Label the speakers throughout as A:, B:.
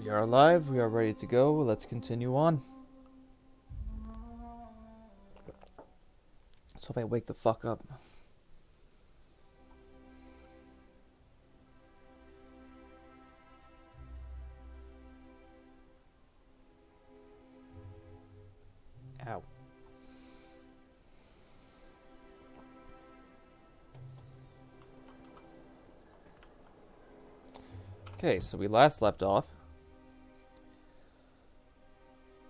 A: We are alive, we are ready to go, let's continue on. So if I wake the fuck up. Ow. Okay, so we last left off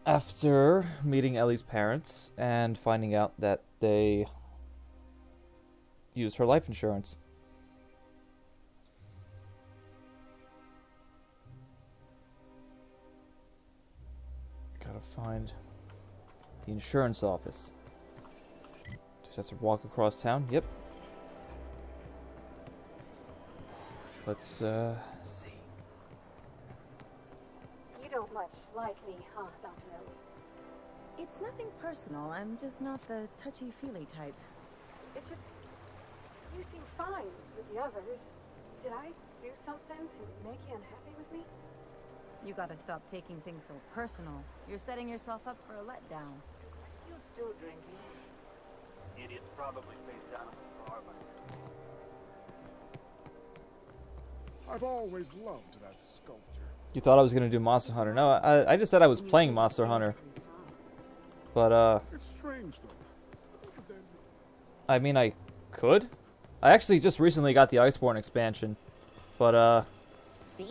A: after meeting Ellie's parents and finding out that they used her life insurance. Gotta find the insurance office. Just have to walk across town. Yep. Let's see.
B: You don't much like me, huh, Dr. Ellie?
C: It's nothing personal. I'm just not the touchy-feely type.
B: It's just, you seem fine with the others. Did I do something to make you unhappy with me?
C: You gotta stop taking things so personal. You're setting yourself up for a letdown.
B: You still drinking?
D: Idiot's probably face down at the bar by now.
E: I've always loved that sculpture.
A: You thought I was gonna do Monster Hunter. No, I just said I was playing Monster Hunter. But,
E: It's strange, though.
A: I mean, I could. I actually just recently got the Iceborne expansion. But, if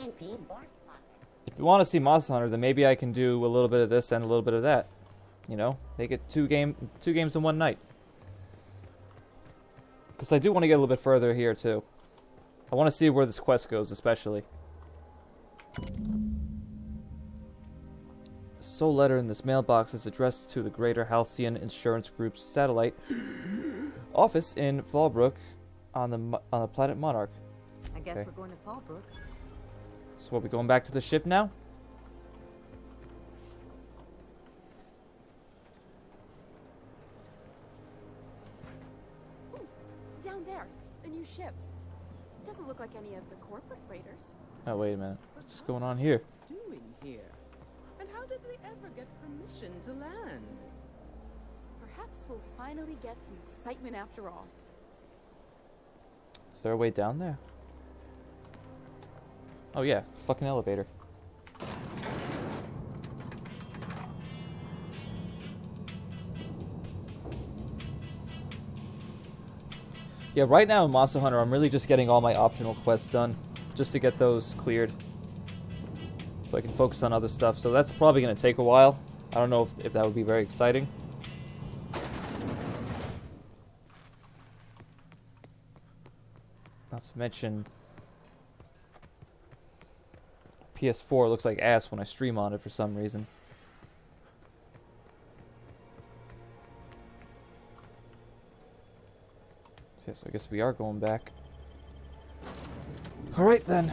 A: you want to see Monster Hunter, then maybe I can do a little bit of this and a little bit of that. You know, make it two games in one night. Because I do want to get a little bit further here, too. I want to see where this quest goes, especially. The sole letter in this mailbox is addressed to the Greater Halcyon Insurance Group's satellite office in Fallbrook on the planet Monarch.
C: I guess
A: Okay.
C: we're going to Fallbrook.
A: So what, we going back to the ship now?
F: Ooh, down there, the new ship. Doesn't look like any of the corporate freighters.
A: Oh, wait a minute. What's going on here?
G: Doing here? And how did they ever get permission to land?
F: Perhaps we'll finally get some excitement after all.
A: Is there a way down there? Oh yeah, fucking elevator. Yeah, right now in Monster Hunter, I'm really just getting all my optional quests done, just to get those cleared, so I can focus on other stuff. So that's probably going to take a while. I don't know if that would be very exciting. Not to mention, PS4 looks like ass when I stream on it for some reason. Yes, I guess we are going back. Alright then.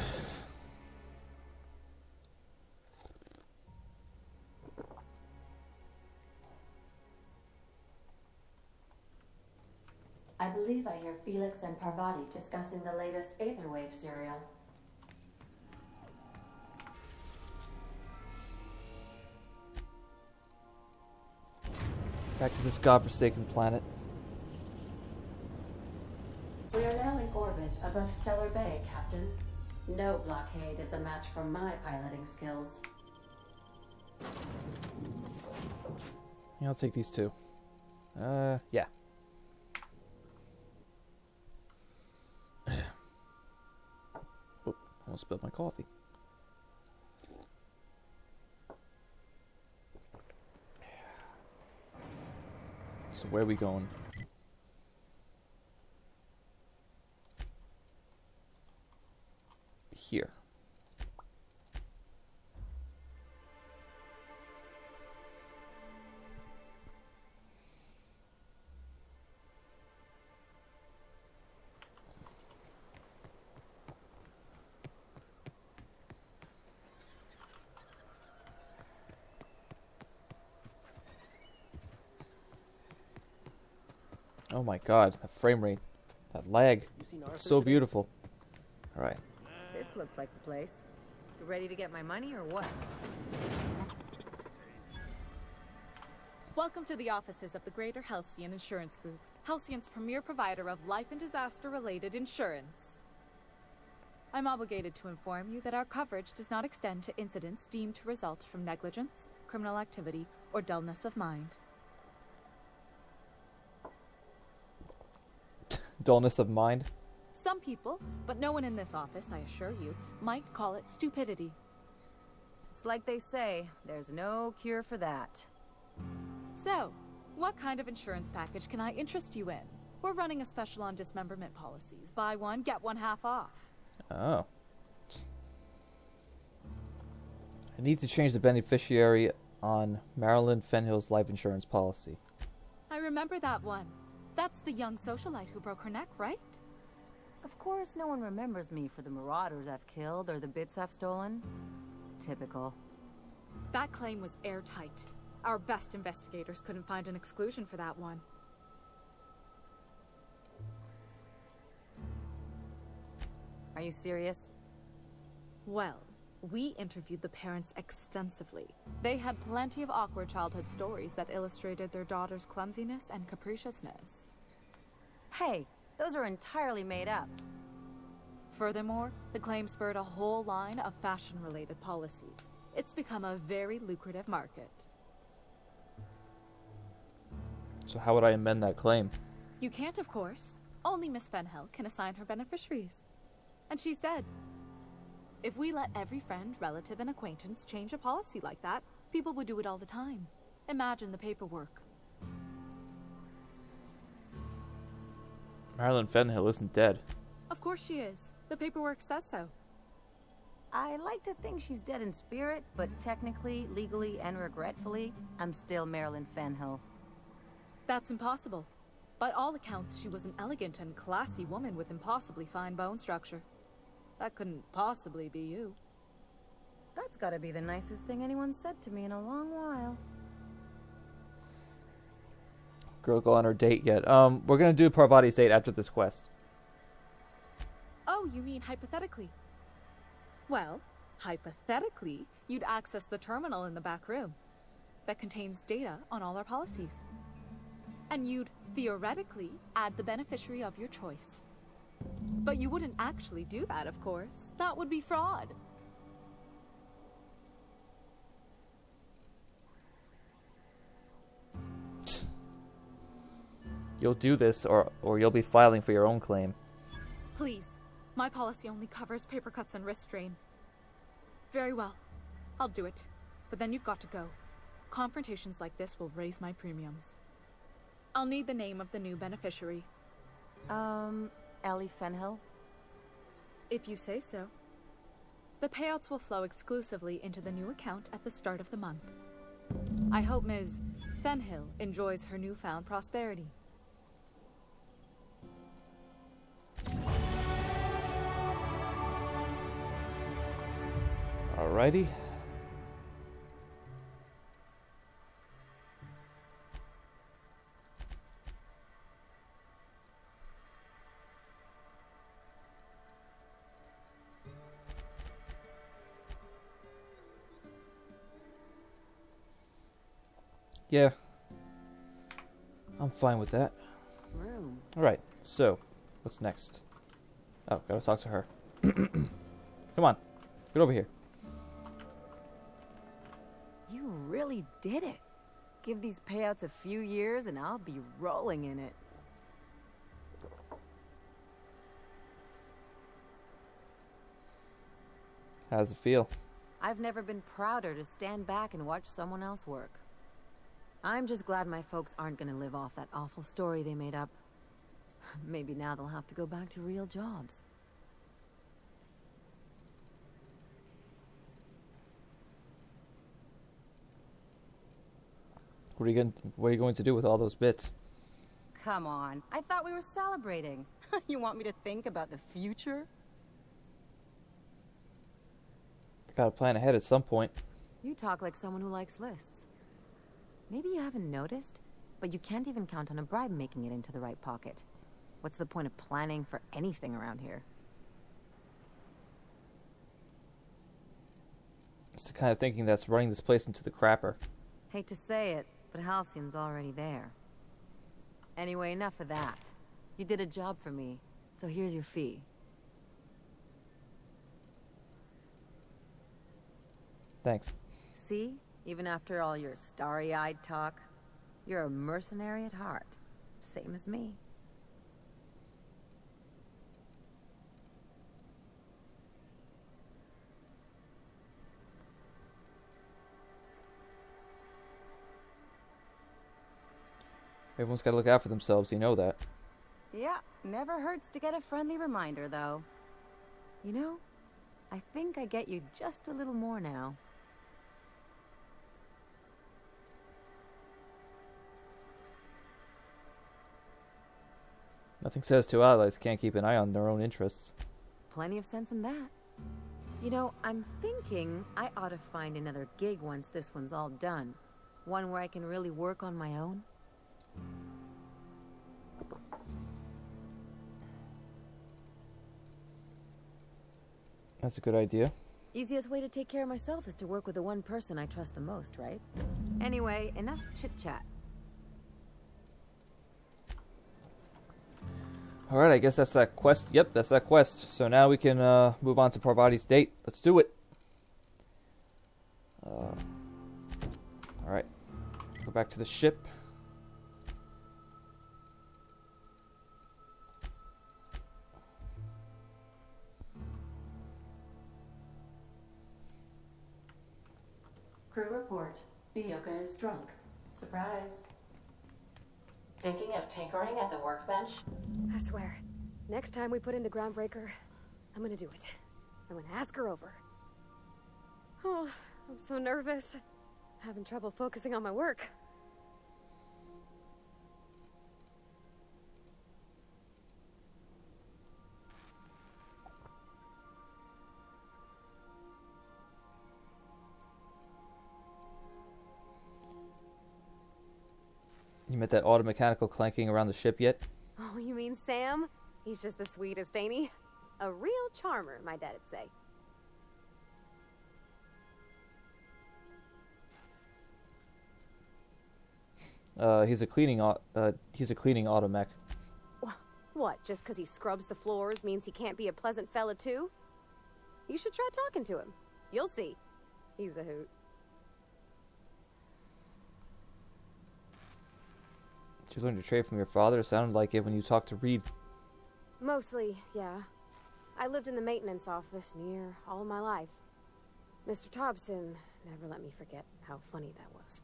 H: I believe I hear Felix and Parvati discussing the latest Aetherwave serial.
A: Back to this godforsaken planet.
H: We are now in orbit above Stellar Bay, Captain. No blockade is a match for my piloting skills.
A: Yeah, I'll take these two. Yeah. Oh, almost spilled my coffee. So where are we going? Here. Oh my god, that frame rate, that lag, it's so beautiful. Alright.
C: This looks like the place. You ready to get my money or what?
I: Welcome to the offices of the Greater Halcyon Insurance Group, Halcyon's premier provider of life and disaster-related insurance. I'm obligated to inform you that our coverage does not extend to incidents deemed to result from negligence, criminal activity, or dullness of mind.
A: Dullness of mind?
I: Some people, but no one in this office, I assure you, might call it stupidity.
C: It's like they say, there's no cure for that.
I: So, what kind of insurance package can I interest you in? We're running a special on dismemberment policies. Buy one, get one half off.
A: Oh. I need to change the beneficiary on Marilyn Fenhill's life insurance policy.
I: I remember that one. That's the young socialite who broke her neck, right?
C: Of course, no one remembers me for the marauders I've killed or the bits I've stolen. Typical.
I: That claim was airtight. Our best investigators couldn't find an exclusion for that one.
C: Are you serious?
I: Well, we interviewed the parents extensively. They had plenty of awkward childhood stories that illustrated their daughter's clumsiness and capriciousness.
C: Hey, those are entirely made up.
I: Furthermore, the claim spurred a whole line of fashion-related policies. It's become a very lucrative market.
A: So how would I amend that claim?
I: You can't, of course. Only Miss Fenhill can assign her beneficiaries. And she's dead. If we let every friend, relative, and acquaintance change a policy like that, people would do it all the time. Imagine the paperwork.
A: Marilyn Fenhill isn't dead.
I: Of course she is. The paperwork says so.
C: I like to think she's dead in spirit, but technically, legally, and regretfully, I'm still Marilyn Fenhill.
I: That's impossible. By all accounts, she was an elegant and classy woman with impossibly fine bone structure. That couldn't possibly be you.
C: That's gotta be the nicest thing anyone's said to me in a long while.
A: Girl go on her date yet. We're gonna do Parvati's date after this quest.
I: Oh, you mean hypothetically? Well, hypothetically, you'd access the terminal in the back room that contains data on all our policies. And you'd, theoretically, add the beneficiary of your choice. But you wouldn't actually do that, of course. That would be fraud.
A: You'll do this, or you'll be filing for your own claim.
I: Please. My policy only covers paper cuts and wrist strain. Very well. I'll do it. But then you've got to go. Confrontations like this will raise my premiums. I'll need the name of the new beneficiary.
C: Ellie Fenhill?
I: If you say so. The payouts will flow exclusively into the new account at the start of the month. I hope Ms. Fenhill enjoys her newfound prosperity.
A: Alrighty. Yeah. I'm fine with that.
C: Room.
A: Alright, so, what's next? Oh, gotta talk to her. Come on, get over here.
C: You really did it. Give these payouts a few years and I'll be rolling in it.
A: How does it feel?
C: I've never been prouder to stand back and watch someone else work. I'm just glad my folks aren't gonna live off that awful story they made up. Maybe now they'll have to go back to real jobs.
A: What are you going to do with all those bits?
C: Come on, I thought we were celebrating. You want me to think about the future?
A: I gotta plan ahead at some point.
C: You talk like someone who likes lists. Maybe you haven't noticed, but you can't even count on a bribe making it into the right pocket. What's the point of planning for anything around here?
A: It's the kind of thinking that's running this place into the crapper.
C: Hate to say it, but Halcyon's already there. Anyway, enough of that. You did a job for me, so here's your fee.
A: Thanks.
C: See? Even after all your starry-eyed talk, you're a mercenary at heart. Same as me.
A: Everyone's got to look out for themselves, you know that.
C: Yeah, never hurts to get a friendly reminder, though. You know, I think I get you just a little more now.
A: Nothing says two allies can't keep an eye on their own interests.
C: Plenty of sense in that. You know, I'm thinking I ought to find another gig once this one's all done. One where I can really work on my own.
A: That's a good idea.
C: Easiest way to take care of myself is to work with the one person I trust the most, right? Anyway, enough chit-chat.
A: Alright, I guess that's that quest. Yep, that's that quest. So now we can move on to Parvati's date. Let's do it. Alright. Go back to the ship.
H: Crew report. Bioka is drunk. Surprise. Thinking of tinkering at the workbench?
B: I swear, next time we put into Groundbreaker, I'm gonna do it. I'm gonna ask her over. Oh, I'm so nervous. Having trouble focusing on my work.
A: You met that automechanical clanking around the ship yet?
B: Oh, you mean Sam? He's just the sweetest, ain't he? A real charmer, my dad'd say.
A: He's a cleaning automech.
B: What, just because he scrubs the floors means he can't be a pleasant fella too? You should try talking to him. You'll see. He's a hoot.
A: Did you learn to trade from your father? It sounded like it when you talked to Reed.
B: Mostly, yeah. I lived in the maintenance office near all my life. Mr. Thompson never let me forget how funny that was.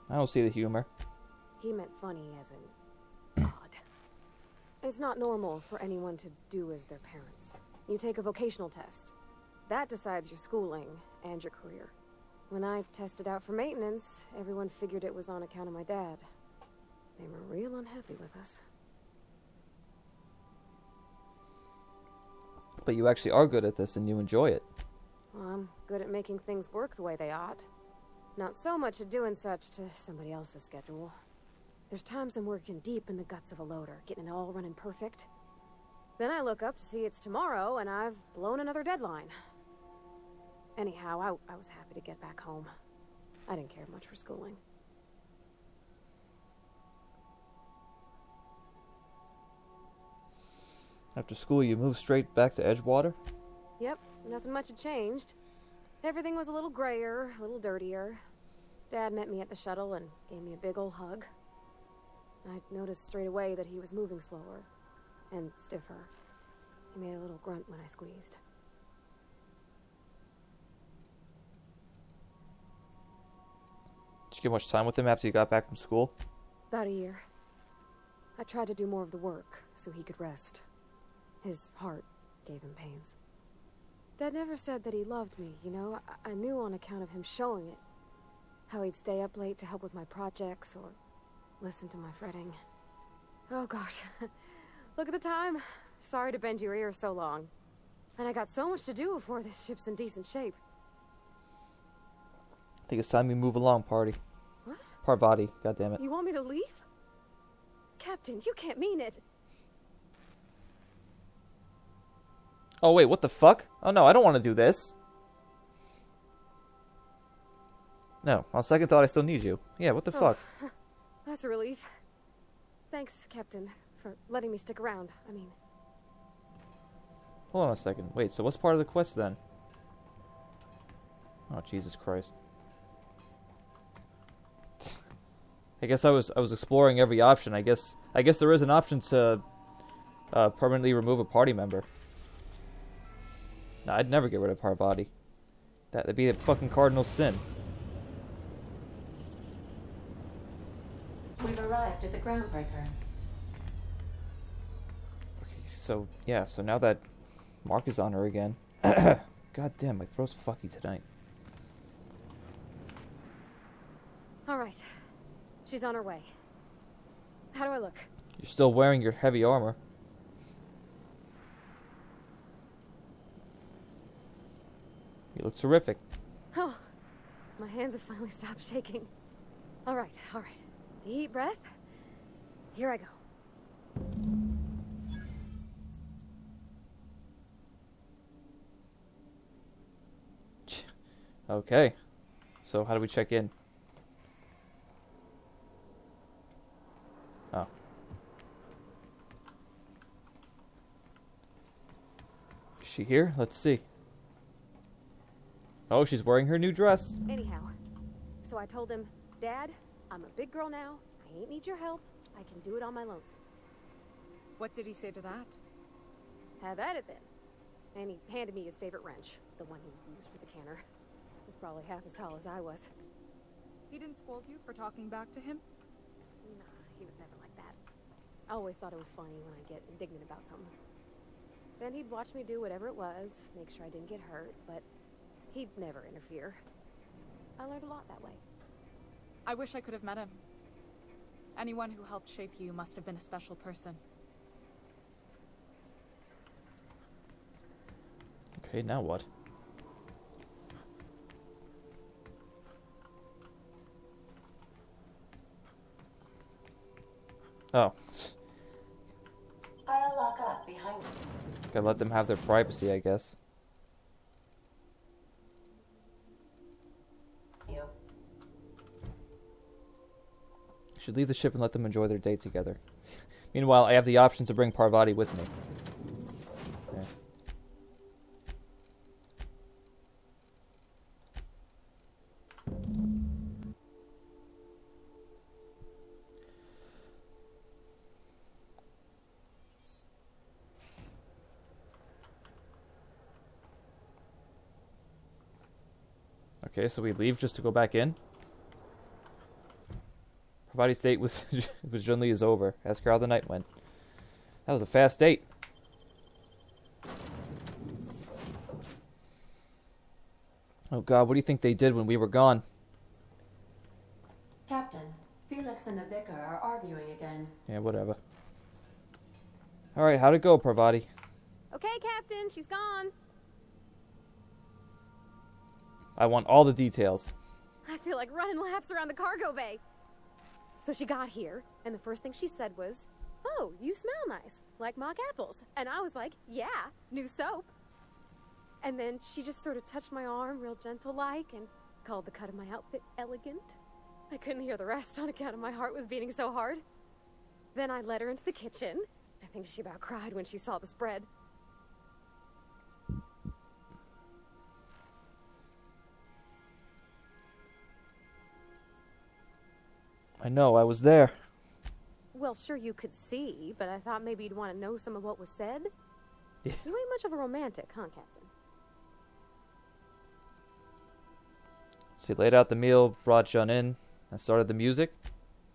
A: I don't see the humor.
B: He meant funny as in odd. It's not normal for anyone to do as their parents. You take a vocational test. That decides your schooling and your career. When I tested out for maintenance, everyone figured it was on account of my dad. They were real unhappy with us.
A: But you actually are good at this and you enjoy it.
B: Well, I'm good at making things work the way they ought. Not so much at doing such to somebody else's schedule. There's times I'm working deep in the guts of a loader, getting it all running perfect. Then I look up to see it's tomorrow and I've blown another deadline. Anyhow, I was happy to get back home. I didn't care much for schooling.
A: After school, you moved straight back to Edgewater?
B: Yep, nothing much had changed. Everything was a little grayer, a little dirtier. Dad met me at the shuttle and gave me a big ol' hug. I noticed straight away that he was moving slower and stiffer. He made a little grunt when I squeezed.
A: Did you get much time with him after you got back from school?
B: About a year. I tried to do more of the work so he could rest. His heart gave him pains. Dad never said that he loved me, you know? I knew on account of him showing it. How he'd stay up late to help with my projects or listen to my fretting. Oh gosh. Look at the time. Sorry to bend your ears so long. And I got so much to do before this ship's in decent shape.
A: I think it's time we move along, Party.
B: What?
A: Parvati, goddammit.
B: You want me to leave? Captain, you can't mean it.
A: Oh, wait, what the fuck? Oh, no, I don't want to do this. No, on second thought, I still need you. Yeah, what the fuck?
B: That's a relief. Thanks, Captain, for letting me stick around. I mean...
A: Hold on a second. Wait, so what's part of the quest, then? Oh, Jesus Christ. I guess I was exploring every option. I guess there is an option to permanently remove a party member. No, I'd never get rid of Parvati. That'd be a fucking cardinal sin.
H: We've arrived at the groundbreaker.
A: Okay, so yeah, so now that Mark is on her again. God damn, my throat's fucky tonight.
B: All right. She's on her way. How do I look?
A: You're still wearing your heavy armor. You look terrific.
B: Oh, my hands have finally stopped shaking. All right. Deep breath. Here I go.
A: Okay. So how do we check in? Oh. Is she here? Let's see. Oh, she's wearing her new dress.
B: Anyhow, so I told him, Dad, I'm a big girl now. I ain't need your help. I can do it on my lonesome.
I: What did he say to that?
B: Have at it then. And he handed me his favorite wrench, the one he used for the canner. He was probably half as tall as I was.
I: He didn't scold you for talking back to him?
B: Nah, he was never like that. I always thought it was funny when I get indignant about something. Then he'd watch me do whatever it was, make sure I didn't get hurt, but he'd never interfere. I learned a lot that way.
I: I wish I could have met him. Anyone who helped shape you must have been a special person.
A: Okay, now what? Oh.
H: I'll lock up behind you.
A: Gotta let them have their privacy, I guess. Should leave the ship and let them enjoy their day together. Meanwhile, I have the option to bring Parvati with me. Yeah. Okay, so we leave just to go back in? Parvati's date with Junli is over. Ask her how the night went. That was a fast date. Oh god, what do you think they did when we were gone?
H: Captain, Felix and the vicar are arguing again.
A: Yeah, whatever. Alright, how'd it go, Parvati?
B: Okay, Captain, she's gone.
A: I want all the details.
B: I feel like running laps around the cargo bay. So she got here, and the first thing she said was, "Oh, you smell nice, like mock apples." And I was like, "Yeah, new soap." And then she just sort of touched my arm real gentle-like and called the cut of my outfit elegant. I couldn't hear the rest on account of my heart was beating so hard. Then I led her into the kitchen. I think she about cried when she saw the spread.
A: I know, I was there.
B: Well, sure you could see, but I thought maybe you'd want to know some of what was said.
A: Yeah.
B: You ain't much of a romantic, huh, Captain?
A: So he laid out the meal, brought Jun in, and started the music.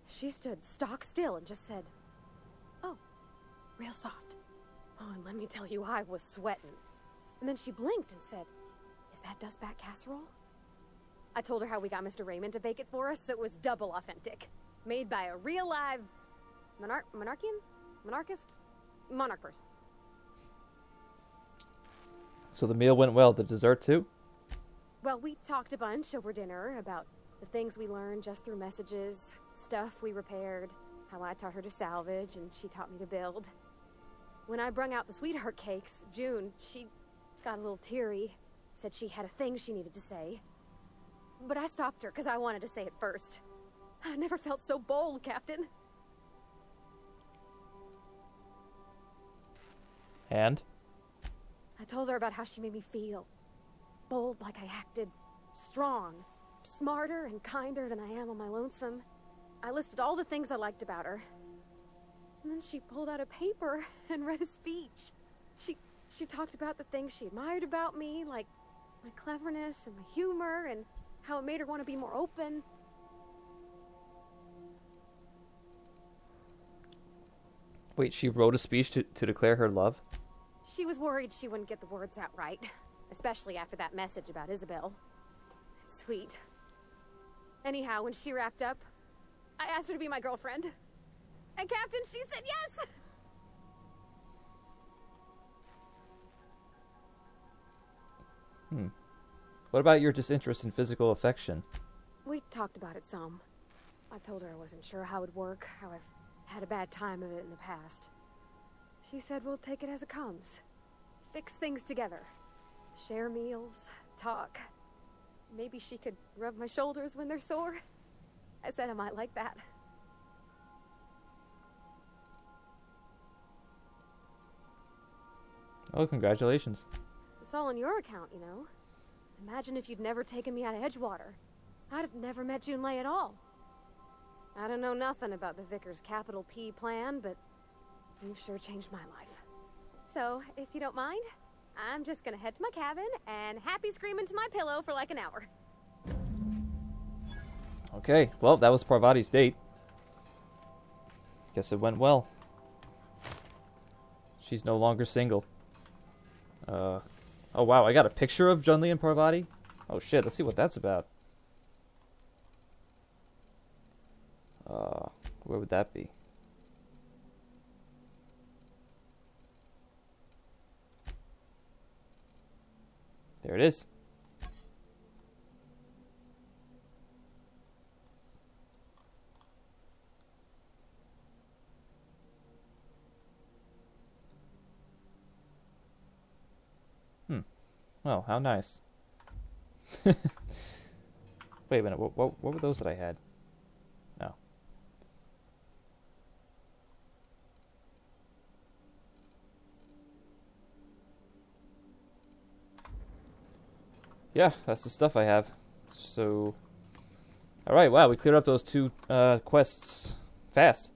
B: She stood stock still and just said, "Oh, real soft." Oh, and let me tell you, I was sweating. And then she blinked and said, "Is that dustback casserole?" I told her how we got Mr. Raymond to bake it for us, so it was double authentic. Made by a real live monarch person.
A: So the meal went well. The dessert too?
B: Well, we talked a bunch over dinner about the things we learned just through messages, stuff we repaired, how I taught her to salvage and she taught me to build. When I brung out the sweetheart cakes, June, she got a little teary. Said she had a thing she needed to say. But I stopped her because I wanted to say it first. I never felt so bold, Captain.
A: And?
B: I told her about how she made me feel. Bold like I acted. Strong. Smarter and kinder than I am on my lonesome. I listed all the things I liked about her. And then she pulled out a paper and read a speech. She talked about the things she admired about me, like my cleverness and my humor, and how it made her want to be more open.
A: Wait, she wrote a speech to declare her love?
B: She was worried she wouldn't get the words out right, especially after that message about Isabel. It's sweet. Anyhow, when she wrapped up, I asked her to be my girlfriend. And Captain, she said yes!
A: What about your disinterest in physical affection?
B: We talked about it some. I told her I wasn't sure how it'd work, how I've had a bad time of it in the past. She said we'll take it as it comes. Fix things together. Share meals, talk. Maybe she could rub my shoulders when they're sore. I said I might like that.
A: Oh, congratulations.
B: It's all on your account, you know. Imagine if you'd never taken me out of Edgewater. I'd have never met June Lay at all. I don't know nothing about the Vicar's capital P plan, but you've sure changed my life. So, if you don't mind, I'm just gonna head to my cabin and happy scream into my pillow for like an hour.
A: Okay, well, that was Parvati's date. Guess it went well. She's no longer single. Oh wow, I got a picture of Junli and Parvati? Oh shit, let's see what that's about. Where would that be? There it is. Oh, how nice. Wait a minute, what were those that I had? No. Yeah, that's the stuff I have. So, alright, wow, we cleared up those two quests fast.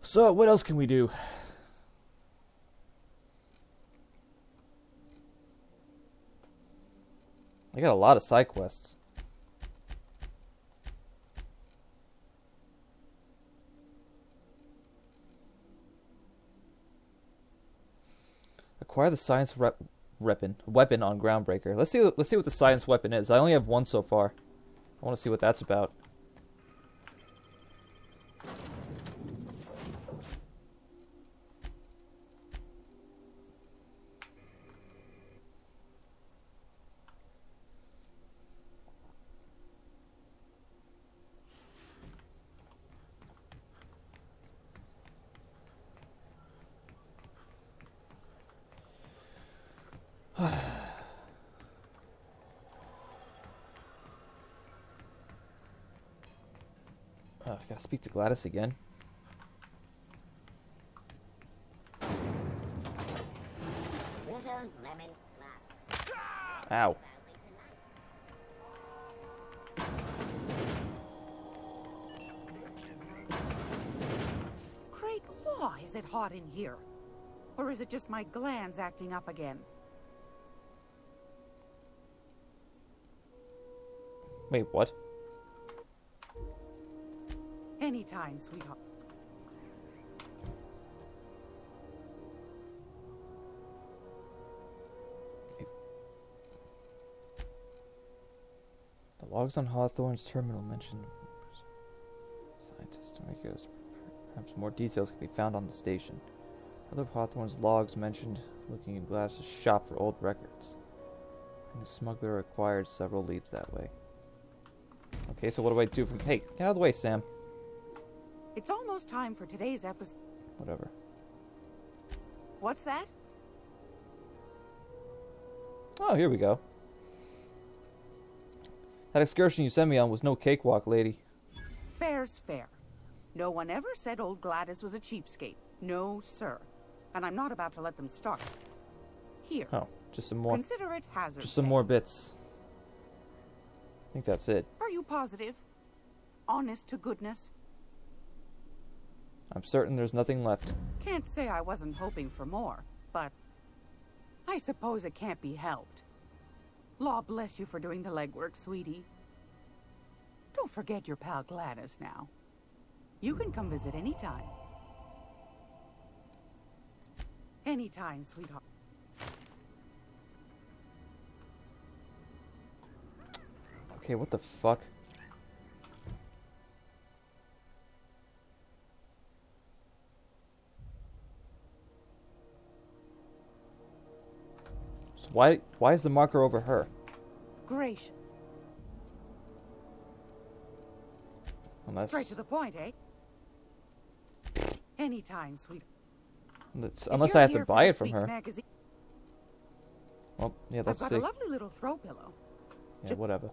A: So, what else can we do? I got a lot of side quests. Acquire the science weapon on Groundbreaker. Let's see what the science weapon is. I only have one so far. I want to see what that's about. I gotta speak to Gladys again. Ow.
J: Great law, is it hot in here? Or is it just my glands acting up again?
A: Wait, what?
J: Anytime, sweetheart.
A: The logs on Hawthorne's terminal mentioned scientists. Perhaps more details can be found on the station. Other of Hawthorne's logs mentioned looking in Gladys' shop for old records. And the smuggler acquired several leads that way. Okay, so what do I do from... Hey, get out of the way, Sam.
J: It's almost time for today's episode.
A: Whatever.
J: What's that?
A: Oh, here we go. That excursion you sent me on was no cakewalk, lady.
J: Fair's fair. No one ever said old Gladys was a cheapskate. No, sir. And I'm not about to let them start. Here.
A: Oh, just some more.
J: Consider it hazard.
A: Just some more bits. I think that's it.
J: Are you positive? Honest to goodness?
A: I'm certain there's nothing left.
J: Can't say I wasn't hoping for more, but I suppose it can't be helped. Law bless you for doing the legwork, sweetie. Don't forget your pal Gladys now. You can come visit anytime. Anytime, sweetheart.
A: Okay, what the fuck? So why is the marker over her?
J: Gracious.
A: Unless
J: Straight to the point, eh? Anytime, sweetheart.
A: unless I have to buy it from her. Well, yeah, let's
J: I've got
A: see.
J: a lovely little throw pillow.
A: Yeah, whatever.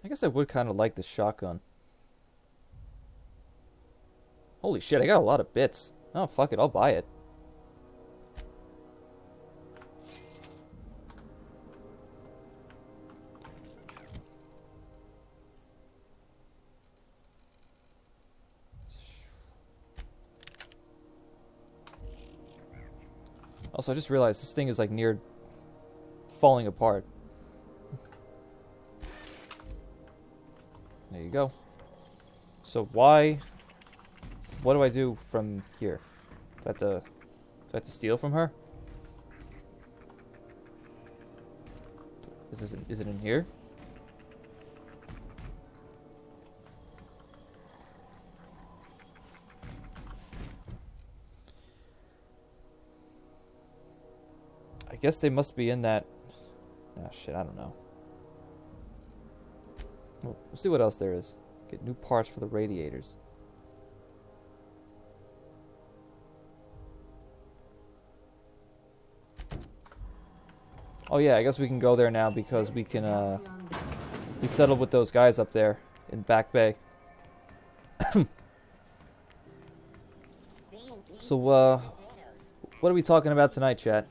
A: I guess I would kind of like the shotgun. Holy shit, I got a lot of bits. Oh, fuck it, I'll buy it. Also, I just realized this thing is like near falling apart. There you go. So what do I do from here? Do I have to steal from her? Is it in here? I guess they must be in that. Ah, shit, I don't know. Well, let's see what else there is. Get new parts for the radiators. Oh yeah, I guess we can go there now because we can, we settled with those guys up there in Back Bay. So, what are we talking about tonight, chat?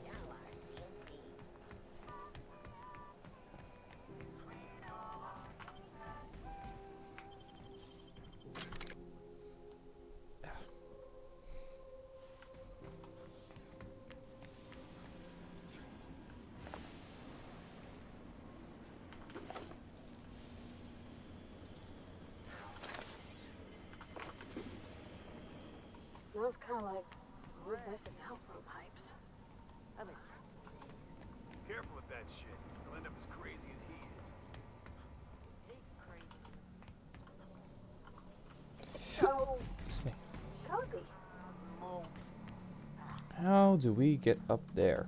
B: Smells kind of like old Mrs. Outflow pipes. I mean,
D: Careful with that shit. You'll end up as crazy as he is.
B: so
A: Excuse me.
B: cozy.
A: How do we get up there?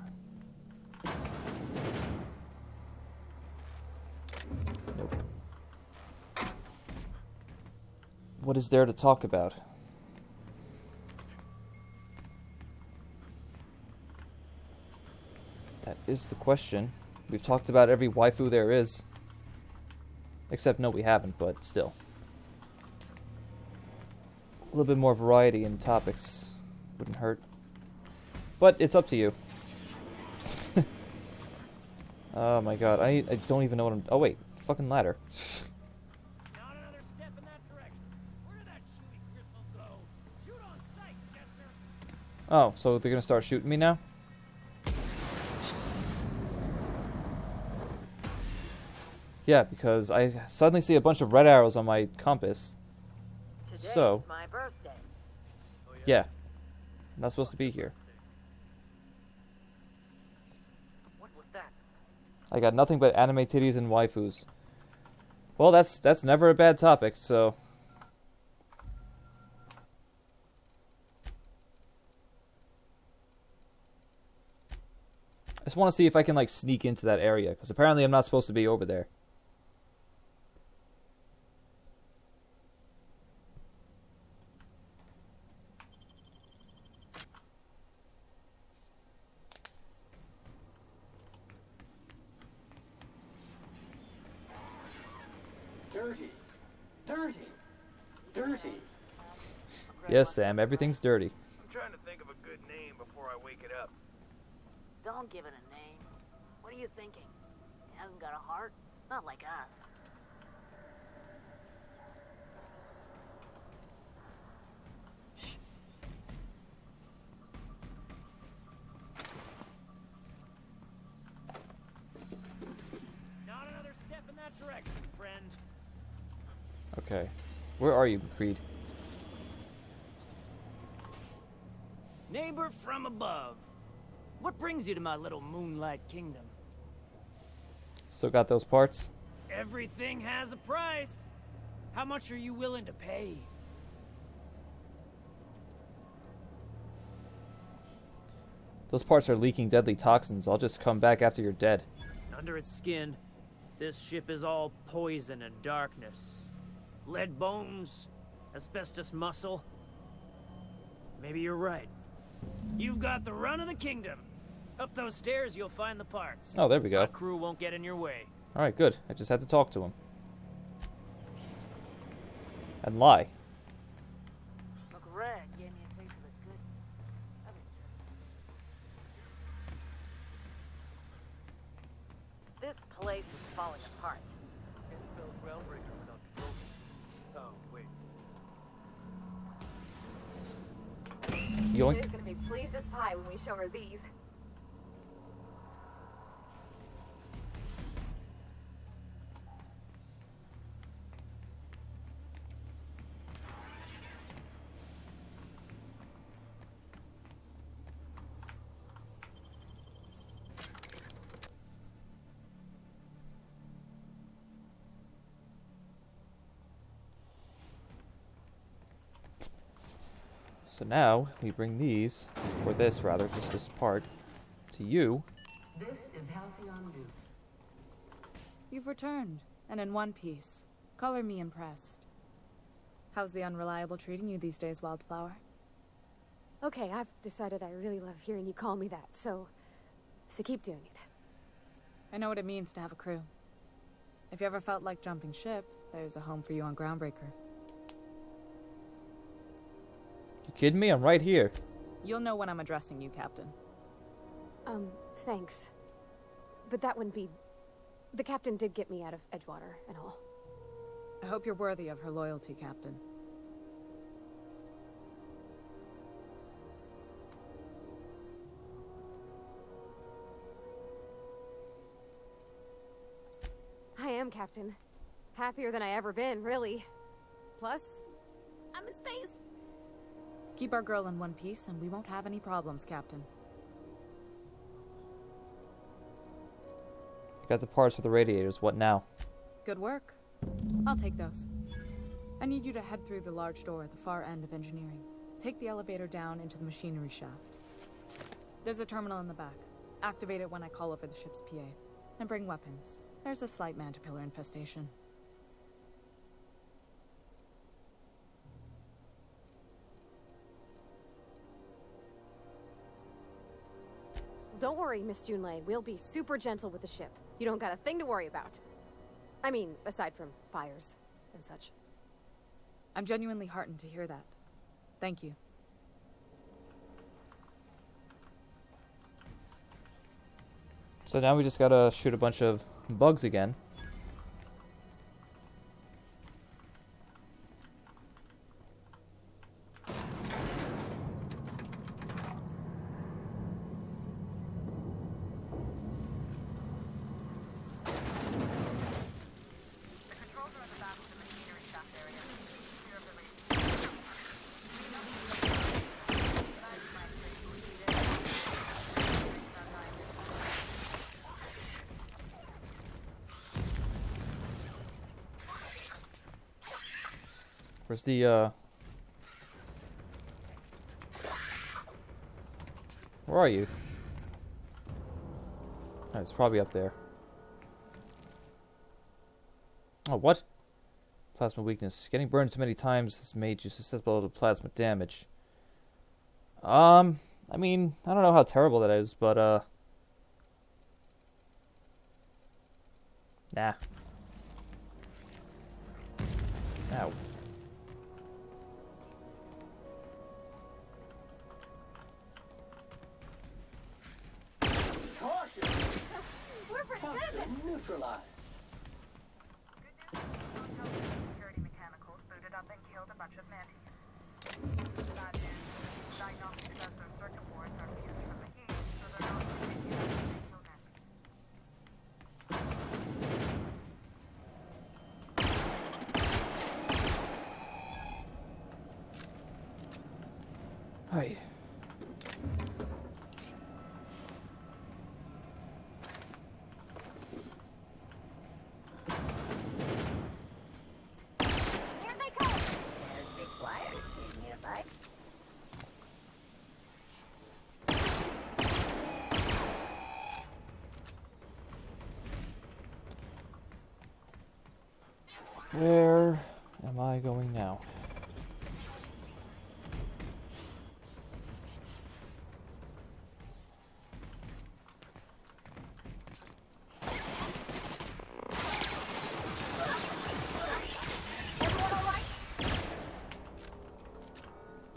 A: Nope. What is there to talk about? That is the question. We've talked about every waifu there is. Except, no, we haven't, but still. A little bit more variety in topics wouldn't hurt. But it's up to you. Oh my god, I don't even know what I'm... Oh wait, fucking ladder.
D: Not another step in that direction. Where did that shooting whistle go? Shoot on sight, Chester.
A: Oh, so they're gonna start shooting me now? Yeah, because I suddenly see a bunch of red arrows on my compass. So,
H: my birthday.
A: yeah. I'm not supposed to be here.
H: What was that?
A: I got nothing but anime titties and waifus. Well, that's never a bad topic, so... I just want to see if I can, like, sneak into that area, because apparently I'm not supposed to be over there.
D: Dirty. Dirty. Dirty.
A: Yes, Sam, everything's dirty.
D: I'm trying to think of a good name before I wake it up.
K: Don't give it a name. What are you thinking? He hasn't got a heart? Not like us.
D: Not another step in that direction, friend.
A: Okay. Where are you, Creed?
D: Neighbor from above. What brings you to my little moonlight kingdom?
A: Still got those parts?
D: Everything has a price. How much are you willing to pay?
A: Those parts are leaking deadly toxins. I'll just come back after you're dead.
D: Under its skin, this ship is all poison and darkness. Lead bones, asbestos muscle. Maybe you're right. You've got the run of the kingdom. Up those stairs, you'll find the parts.
A: Oh, there we go.
D: My crew won't get in your way.
A: Alright, good. I just had to talk to him. And lie.
K: Look, Red gave me a taste of the good. This place is falling apart.
D: Can't spell groundbreaker without trophy. Oh, wait.
A: Yoink.
B: She's gonna be pleased as pie when we show her these.
A: So now, we bring these, or this rather, just this part, to you.
H: This is Halcyon Duke.
I: You've returned, and in one piece. Color me impressed. How's the Unreliable treating you these days, Wildflower?
B: Okay, I've decided I really love hearing you call me that, so keep doing it.
I: I know what it means to have a crew. If you ever felt like jumping ship, there's a home for you on Groundbreaker.
A: You kidding me? I'm right here.
I: You'll know when I'm addressing you, Captain.
B: Thanks. But that wouldn't be... The captain did get me out of Edgewater and all.
I: I hope you're worthy of her loyalty, Captain.
B: I am, Captain. Happier than I ever been, really. Plus, I'm in space.
I: Keep our girl in one piece, and we won't have any problems, Captain.
A: Got the parts for the radiators. What now?
I: Good work. I'll take those. I need you to head through the large door at the far end of engineering. Take the elevator down into the machinery shaft. There's a terminal in the back. Activate it when I call over the ship's PA. And bring weapons. There's a slight man-to-pillar infestation.
B: Don't worry, Miss Junlei. We'll be super gentle with the ship. You don't got a thing to worry about. I mean, aside from fires and such.
I: I'm genuinely heartened to hear that. Thank you.
A: So now we just gotta shoot a bunch of bugs again. Where's the, Where are you? Oh, it's probably up there. Oh, what? Plasma weakness. Getting burned too many times has made you susceptible to plasma damage. I mean, I don't know how terrible that is, but, nah. Ow.
L: Caution! We're protected! Neutralized.
M: Security mechanicals booted up and killed a bunch of mantis. Bad news. Diagnostic tests of circuit boards are fused from the heat, so they're not completely out of kill damage.
A: Hi.
K: Here they come! There's Big Flyer. Give me a bite.
A: Where am I going now?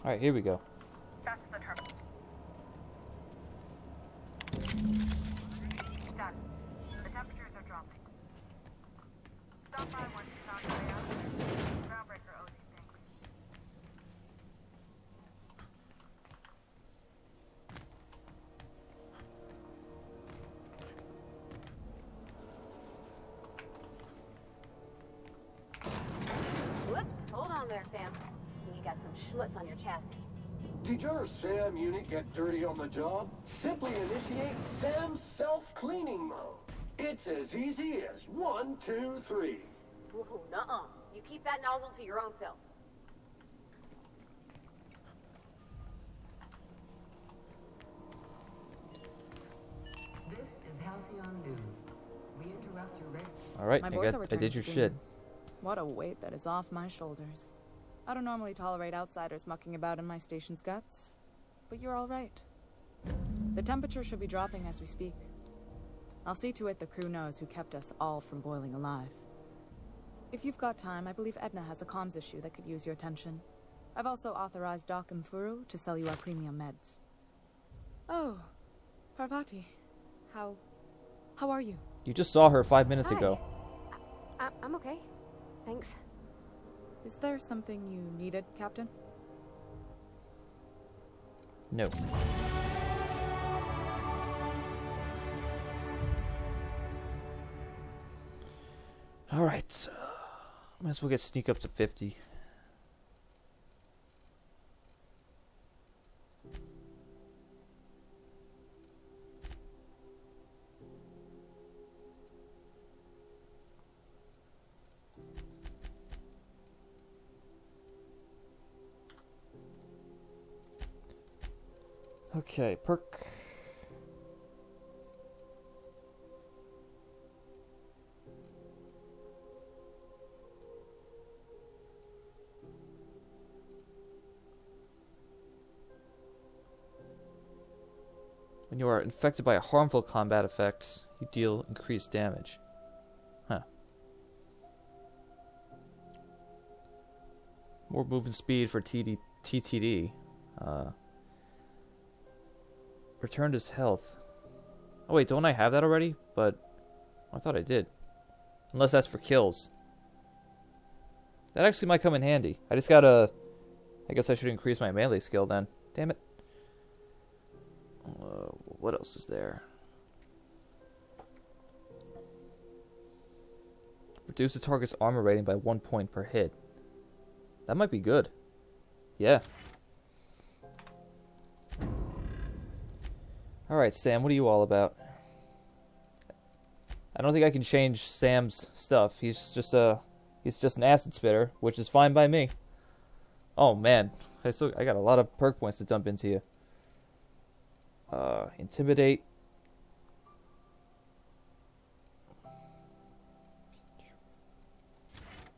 A: Alright, here we go.
M: That's the terminal. Done. The temperatures are dropping. Stop by once you found your way out there. Groundbreaker owes you thanks.
F: Whoops, hold on there, Sam. You got some schmutz on your chassis.
L: Did your SAM unit get dirty on the job? Simply initiate SAM self-cleaning mode. It's as easy as 1, 2, 3.
F: Ooh, nuh-uh. You keep that nozzle to your own self.
H: This is Halcyon News. We interrupt your reg-
A: Alright,
I: My boys are
A: I did your
I: returning
A: shit.
I: soon. What a weight that is off my shoulders. I don't normally tolerate outsiders mucking about in my station's guts, but you're all right. The temperature should be dropping as we speak. I'll see to it the crew knows who kept us all from boiling alive. If you've got time, I believe Edna has a comms issue that could use your attention. I've also authorized Doc and Furu to sell you our premium meds. Oh, Parvati. How are you?
A: You just saw her 5 minutes
B: Hi.
A: ago.
B: I'm okay. Thanks.
I: Is there something you needed, Captain?
A: No. Alright. Might as well get sneak up to 50. Okay, perk. When you are infected by a harmful combat effect, you deal increased damage. Huh. More movement speed for TTD. Returned his health. Oh wait, don't I have that already? But I thought I did. Unless that's for kills. That actually might come in handy. I just gotta... I guess I should increase my melee skill then. Damn it. What else is there? Reduce the target's armor rating by 1 point per hit. That might be good. Yeah. Alright, Sam, what are you all about? I don't think I can change Sam's stuff. He's just an acid spitter, which is fine by me. Oh man, I got a lot of perk points to dump into you. Intimidate.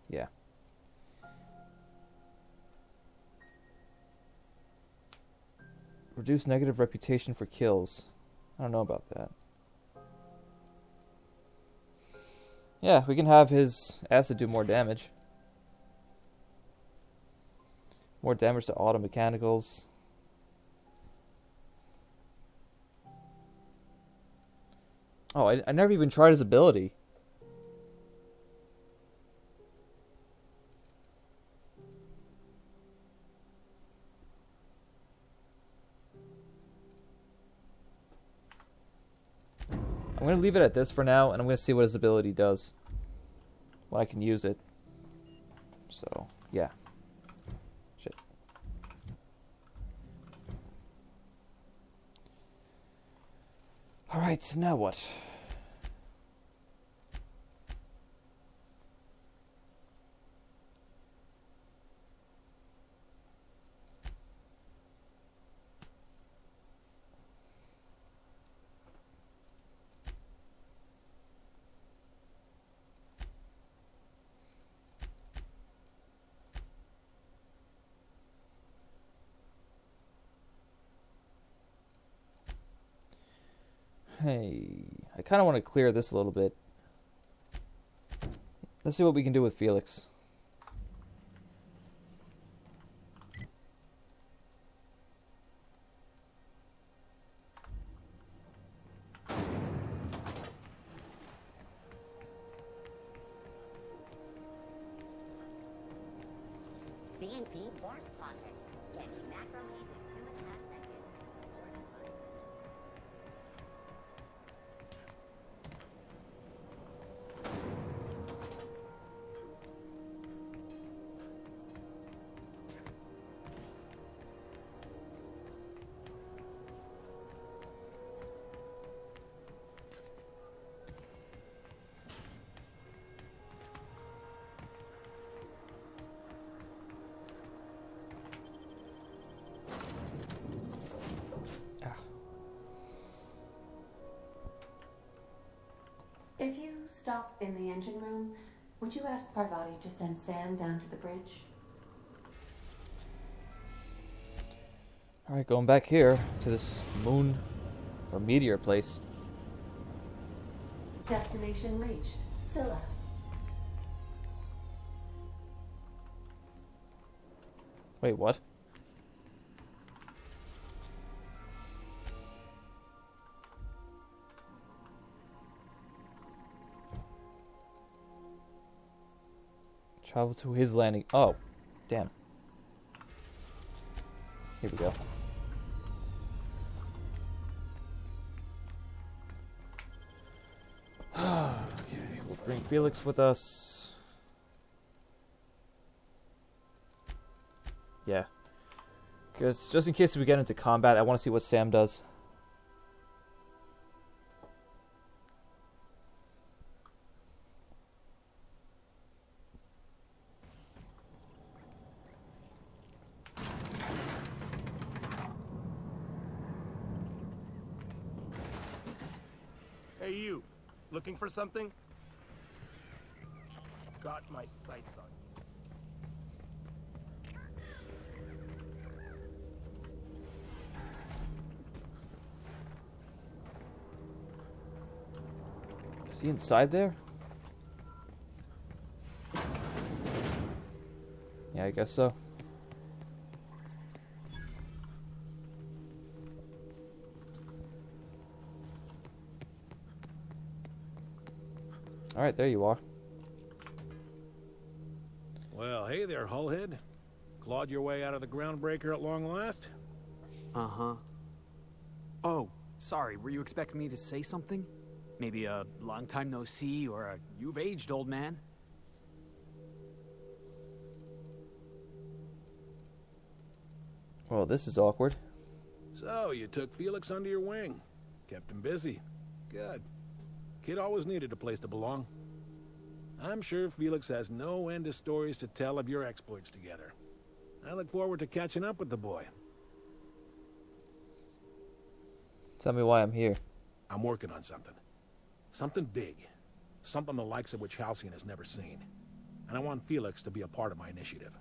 A: Yeah. Reduce negative reputation for kills. I don't know about that. Yeah, we can have his acid do more damage. More damage to auto mechanicals. Oh, I never even tried his ability. I'm going to leave it at this for now, and I'm going to see what his ability does when I can use it. So, yeah. Shit. Alright, so now what? Hey, I kind of want to clear this a little bit. Let's see what we can do with Felix.
H: CNP force pocket. Getting macro heat in 2.5 seconds. If you stop in the engine room, would you ask Parvati to send Sam down to the bridge?
A: Alright, going back here to this moon or meteor place.
H: Destination reached. Scylla.
A: Wait, what? Travel to his landing. Oh, damn. Here we go. Okay, we'll bring Felix with us. Yeah. Because just in case we get into combat, I want to see what Sam does.
N: Hey, you. Looking for something? Got my sights on you.
A: Is he inside there? Yeah, I guess so. Alright, there you are.
O: Well, hey there, Hullhead. Clawed your way out of the groundbreaker at long last?
P: Uh-huh. Oh, sorry, were you expecting me to say something? Maybe a long time no see, or a you've aged, old man?
A: Well, this is awkward.
O: So, you took Felix under your wing. Kept him busy. Good. Kid always needed a place to belong. I'm sure Felix has no end of stories to tell of your exploits together. I look forward to catching up with the boy.
A: Tell me why I'm here.
O: I'm working on something. Something big. Something the likes of which Halcyon has never seen. And I want Felix to be a part of my initiative.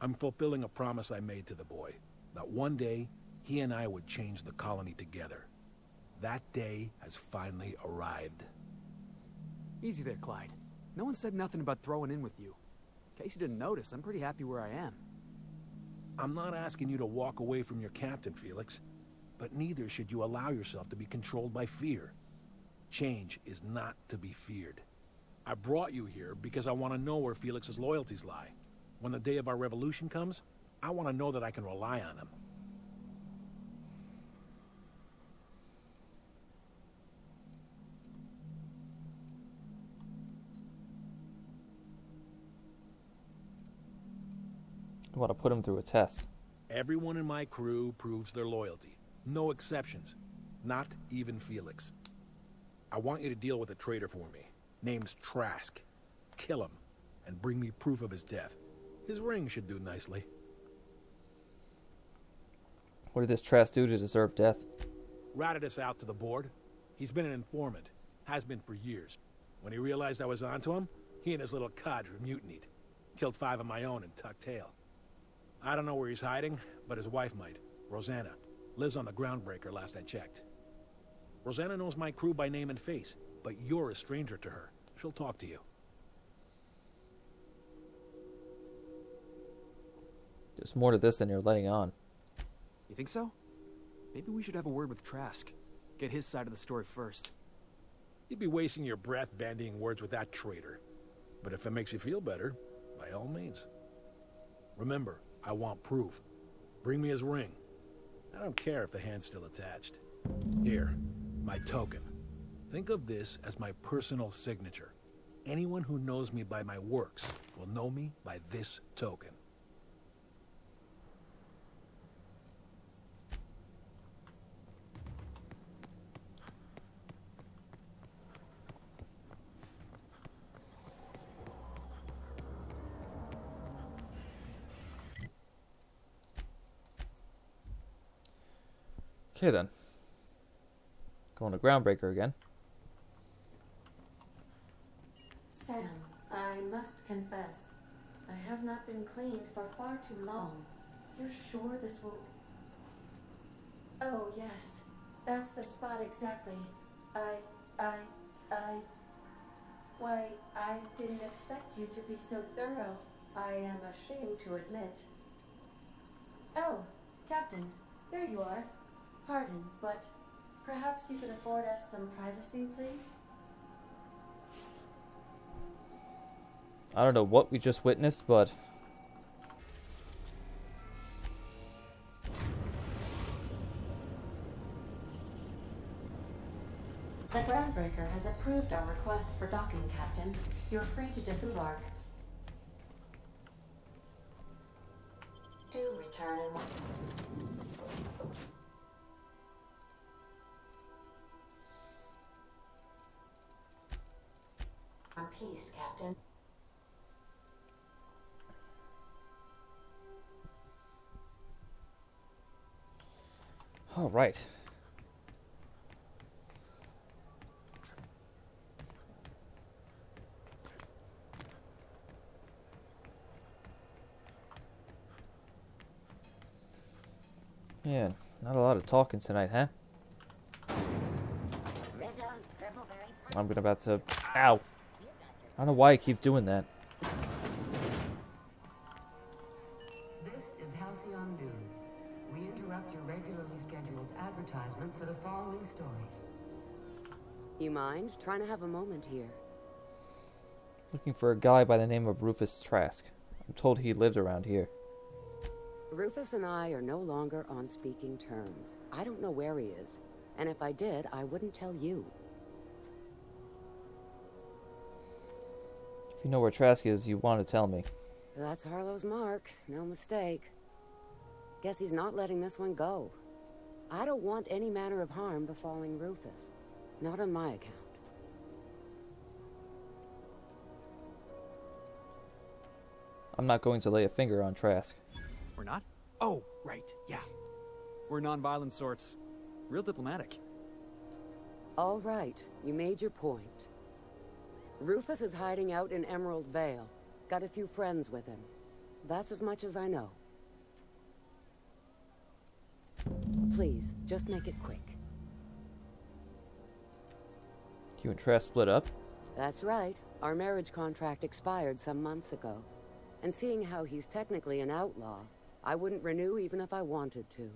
O: I'm fulfilling a promise I made to the boy, that one day he and I would change the colony together. That day has finally arrived.
P: Easy there, Clyde. No one said nothing about throwing in with you. In case you didn't notice, I'm pretty happy where I am.
O: I'm not asking you to walk away from your captain, Felix. But neither should you allow yourself to be controlled by fear. Change is not to be feared. I brought you here because I want to know where Felix's loyalties lie. When the day of our revolution comes, I want to know that I can rely on him.
A: I want to put him through a test.
O: Everyone in my crew proves their loyalty. No exceptions. Not even Felix. I want you to deal with a traitor for me. Name's Trask. Kill him, and bring me proof of his death. His ring should do nicely.
A: What did this Trask do to deserve death?
O: Ratted us out to the board. He's been an informant. Has been for years. When he realized I was onto him, he and his little cadre mutinied. Killed 5 of my own and tucked tail. I don't know where he's hiding, but his wife might. Rosanna. Lives on the Groundbreaker last I checked. Rosanna knows my crew by name and face, but you're a stranger to her. She'll talk to you.
A: There's more to this than you're letting on.
P: You think so? Maybe we should have a word with Trask. Get his side of the story first.
O: You'd be wasting your breath bandying words with that traitor. But if it makes you feel better, by all means. Remember, I want proof. Bring me his ring. I don't care if the hand's still attached. Here, my token. Think of this as my personal signature. Anyone who knows me by my works will know me by this token.
A: Okay then. Going to Groundbreaker again.
H: Sam, I must confess, I have not been cleaned for far too long. You're sure this will... Oh, yes. That's the spot exactly. Why, I didn't expect you to be so thorough. I am ashamed to admit. Oh, Captain, there you are. Pardon, but perhaps you could afford us some privacy, please?
A: I don't know what we just witnessed, but...
H: The Groundbreaker has approved our request for docking, Captain. You're free to disembark. To return in 1. On peace, Captain.
A: All right. Yeah, not a lot of talking tonight, huh? I'm about to... Ow! I don't know why I keep doing that.
Q: This is Halcyon News. We interrupt your regularly scheduled advertisement for the following story.
C: You mind? Trying to have a moment here.
A: Looking for a guy by the name of Rufus Trask. I'm told he lived around here.
C: Rufus and I are no longer on speaking terms. I don't know where he is. And if I did, I wouldn't tell you.
A: If you know where Trask is, you want to tell me.
C: That's Harlow's mark. No mistake. Guess he's not letting this one go. I don't want any manner of harm befalling Rufus. Not on my account.
A: I'm not going to lay a finger on Trask.
P: We're not? Oh, right, yeah. We're non-violent sorts. Real diplomatic.
R: All right, you made your point. Rufus is hiding out in Emerald Vale. Got a few friends with him. That's as much as I know. Please, just make it quick.
A: You and Trask split up?
R: That's right. Our marriage contract expired some months ago. And seeing how he's technically an outlaw, I wouldn't renew even if I wanted to.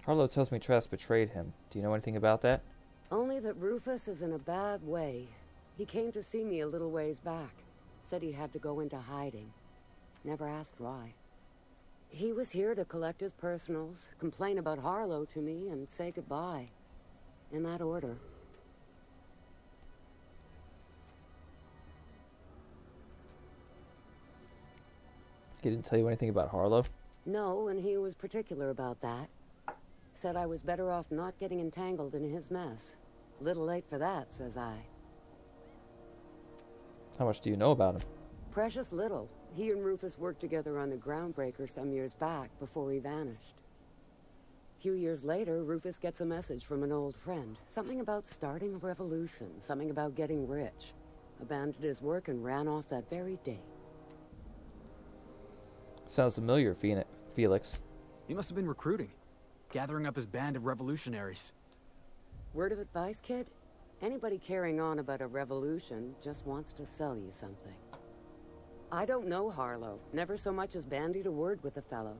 A: Harlow tells me Trask betrayed him. Do you know anything about that?
R: Only that Rufus is in a bad way. He came to see me a little ways back. Said he had to go into hiding. Never asked why. He was here to collect his personals, complain about Harlow to me, and say goodbye. In that order.
A: He didn't tell you anything about Harlow?
R: No, and he was particular about that. Said I was better off not getting entangled in his mess. Little late for that, says I.
A: How much do you know about him?
R: Precious little. He and Rufus worked together on the Groundbreaker some years back before he vanished. A few years later, Rufus gets a message from an old friend. Something about starting a revolution, something about getting rich. Abandoned his work and ran off that very day.
A: Sounds familiar, Felix.
P: He must have been recruiting. Gathering up his band of revolutionaries.
R: Word of advice, kid? Anybody carrying on about a revolution just wants to sell you something. I don't know Harlow. Never so much as bandied a word with the fellow.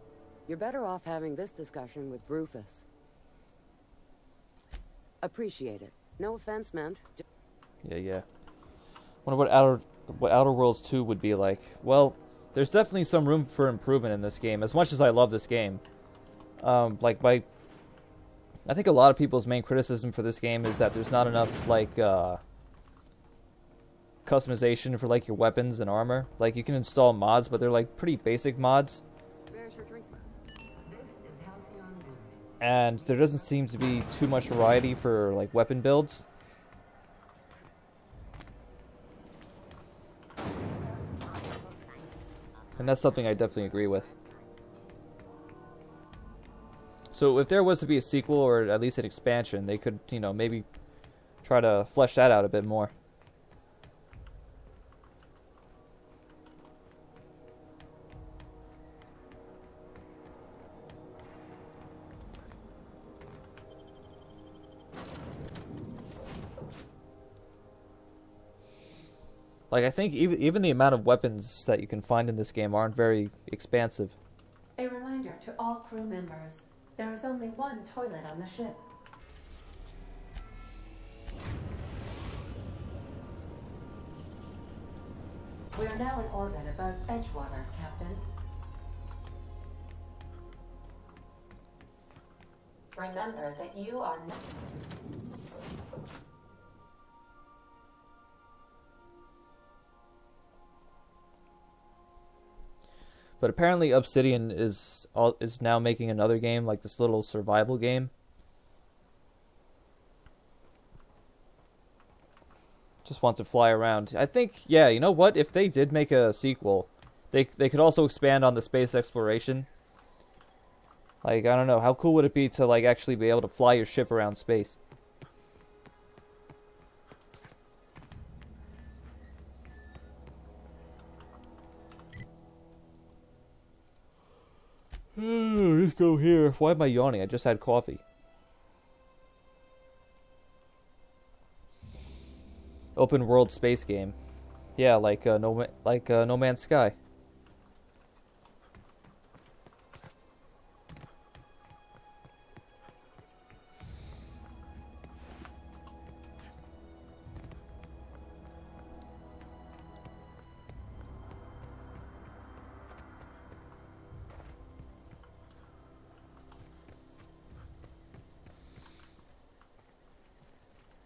R: You're better off having this discussion with Rufus. Appreciate it. No offense meant.
A: Yeah. Wonder what Outer Worlds 2 would be like. Well, there's definitely some room for improvement in this game. As much as I love this game, I think a lot of people's main criticism for this game is that there's not enough customization for your weapons and armor. You can install mods, but they're pretty basic mods.
Q: There's your drink, man. This is Halcyon News.
A: And there doesn't seem to be too much variety for weapon builds. And that's something I definitely agree with. So if there was to be a sequel or at least an expansion, they could, maybe try to flesh that out a bit more. I think even the amount of weapons that you can find in this game aren't very expansive.
H: A reminder to all crew members, there is only one toilet on the ship. We are now in orbit above Edgewater, Captain. Remember that you are not...
A: But apparently Obsidian is now making another game, this little survival game. Just want to fly around. I think, yeah, you know what? If they did make a sequel, they could also expand on the space exploration. I don't know, how cool would it be to actually be able to fly your ship around space? Let's go here. Why am I yawning? I just had coffee. Open world space game. Yeah, No Man's Sky.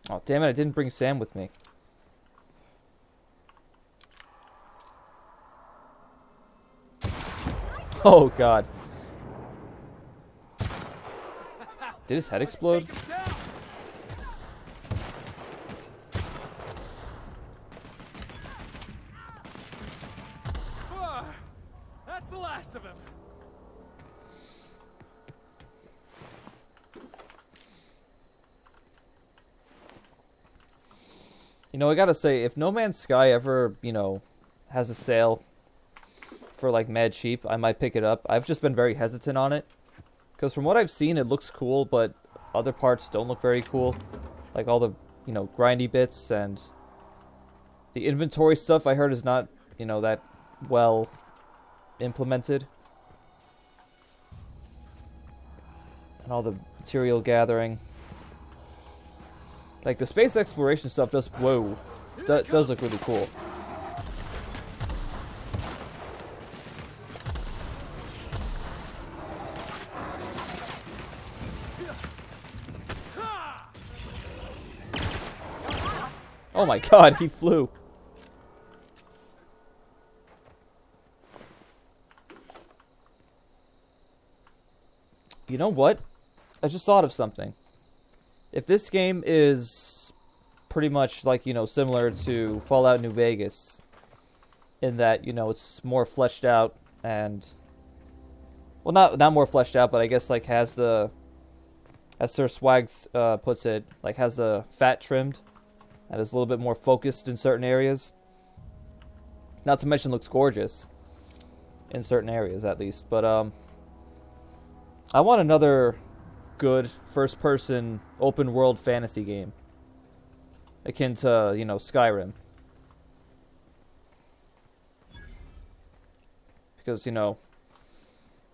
A: Oh, damn it, I didn't bring Sam with me. Oh, God. Did his head explode?
P: last of him.
A: You know, I gotta say, if No Man's Sky ever, you know, has a sale for like mad cheap, I might pick it up. I've just been very hesitant on it. Because from what I've seen, it looks cool, but other parts don't look very cool. Like all the, you know, grindy bits and the inventory stuff I heard is not, you know, that well implemented. And all the material gathering. Like, the space exploration stuff does, whoa, does look really cool. Oh my god, he flew. You know what? I just thought of something. If this game is pretty much like, you know, similar to Fallout New Vegas, in that, you know, it's more fleshed out and, well, not more fleshed out, but I guess like has the, as Sir Swags puts it, like has the fat trimmed and is a little bit more focused in certain areas. Not to mention looks gorgeous in certain areas at least, but I want another good first-person open-world fantasy game akin to, you know, Skyrim. Because, you know,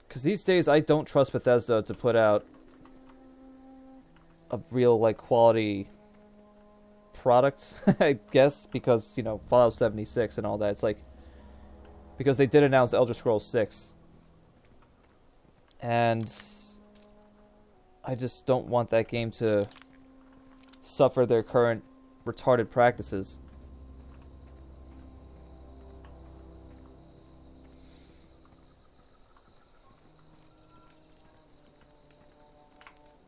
A: because these days I don't trust Bethesda to put out a real, like, quality product, I guess, because, you know, Fallout 76 and all that. It's like, because they did announce Elder Scrolls 6. And I just don't want that game to suffer their current retarded practices.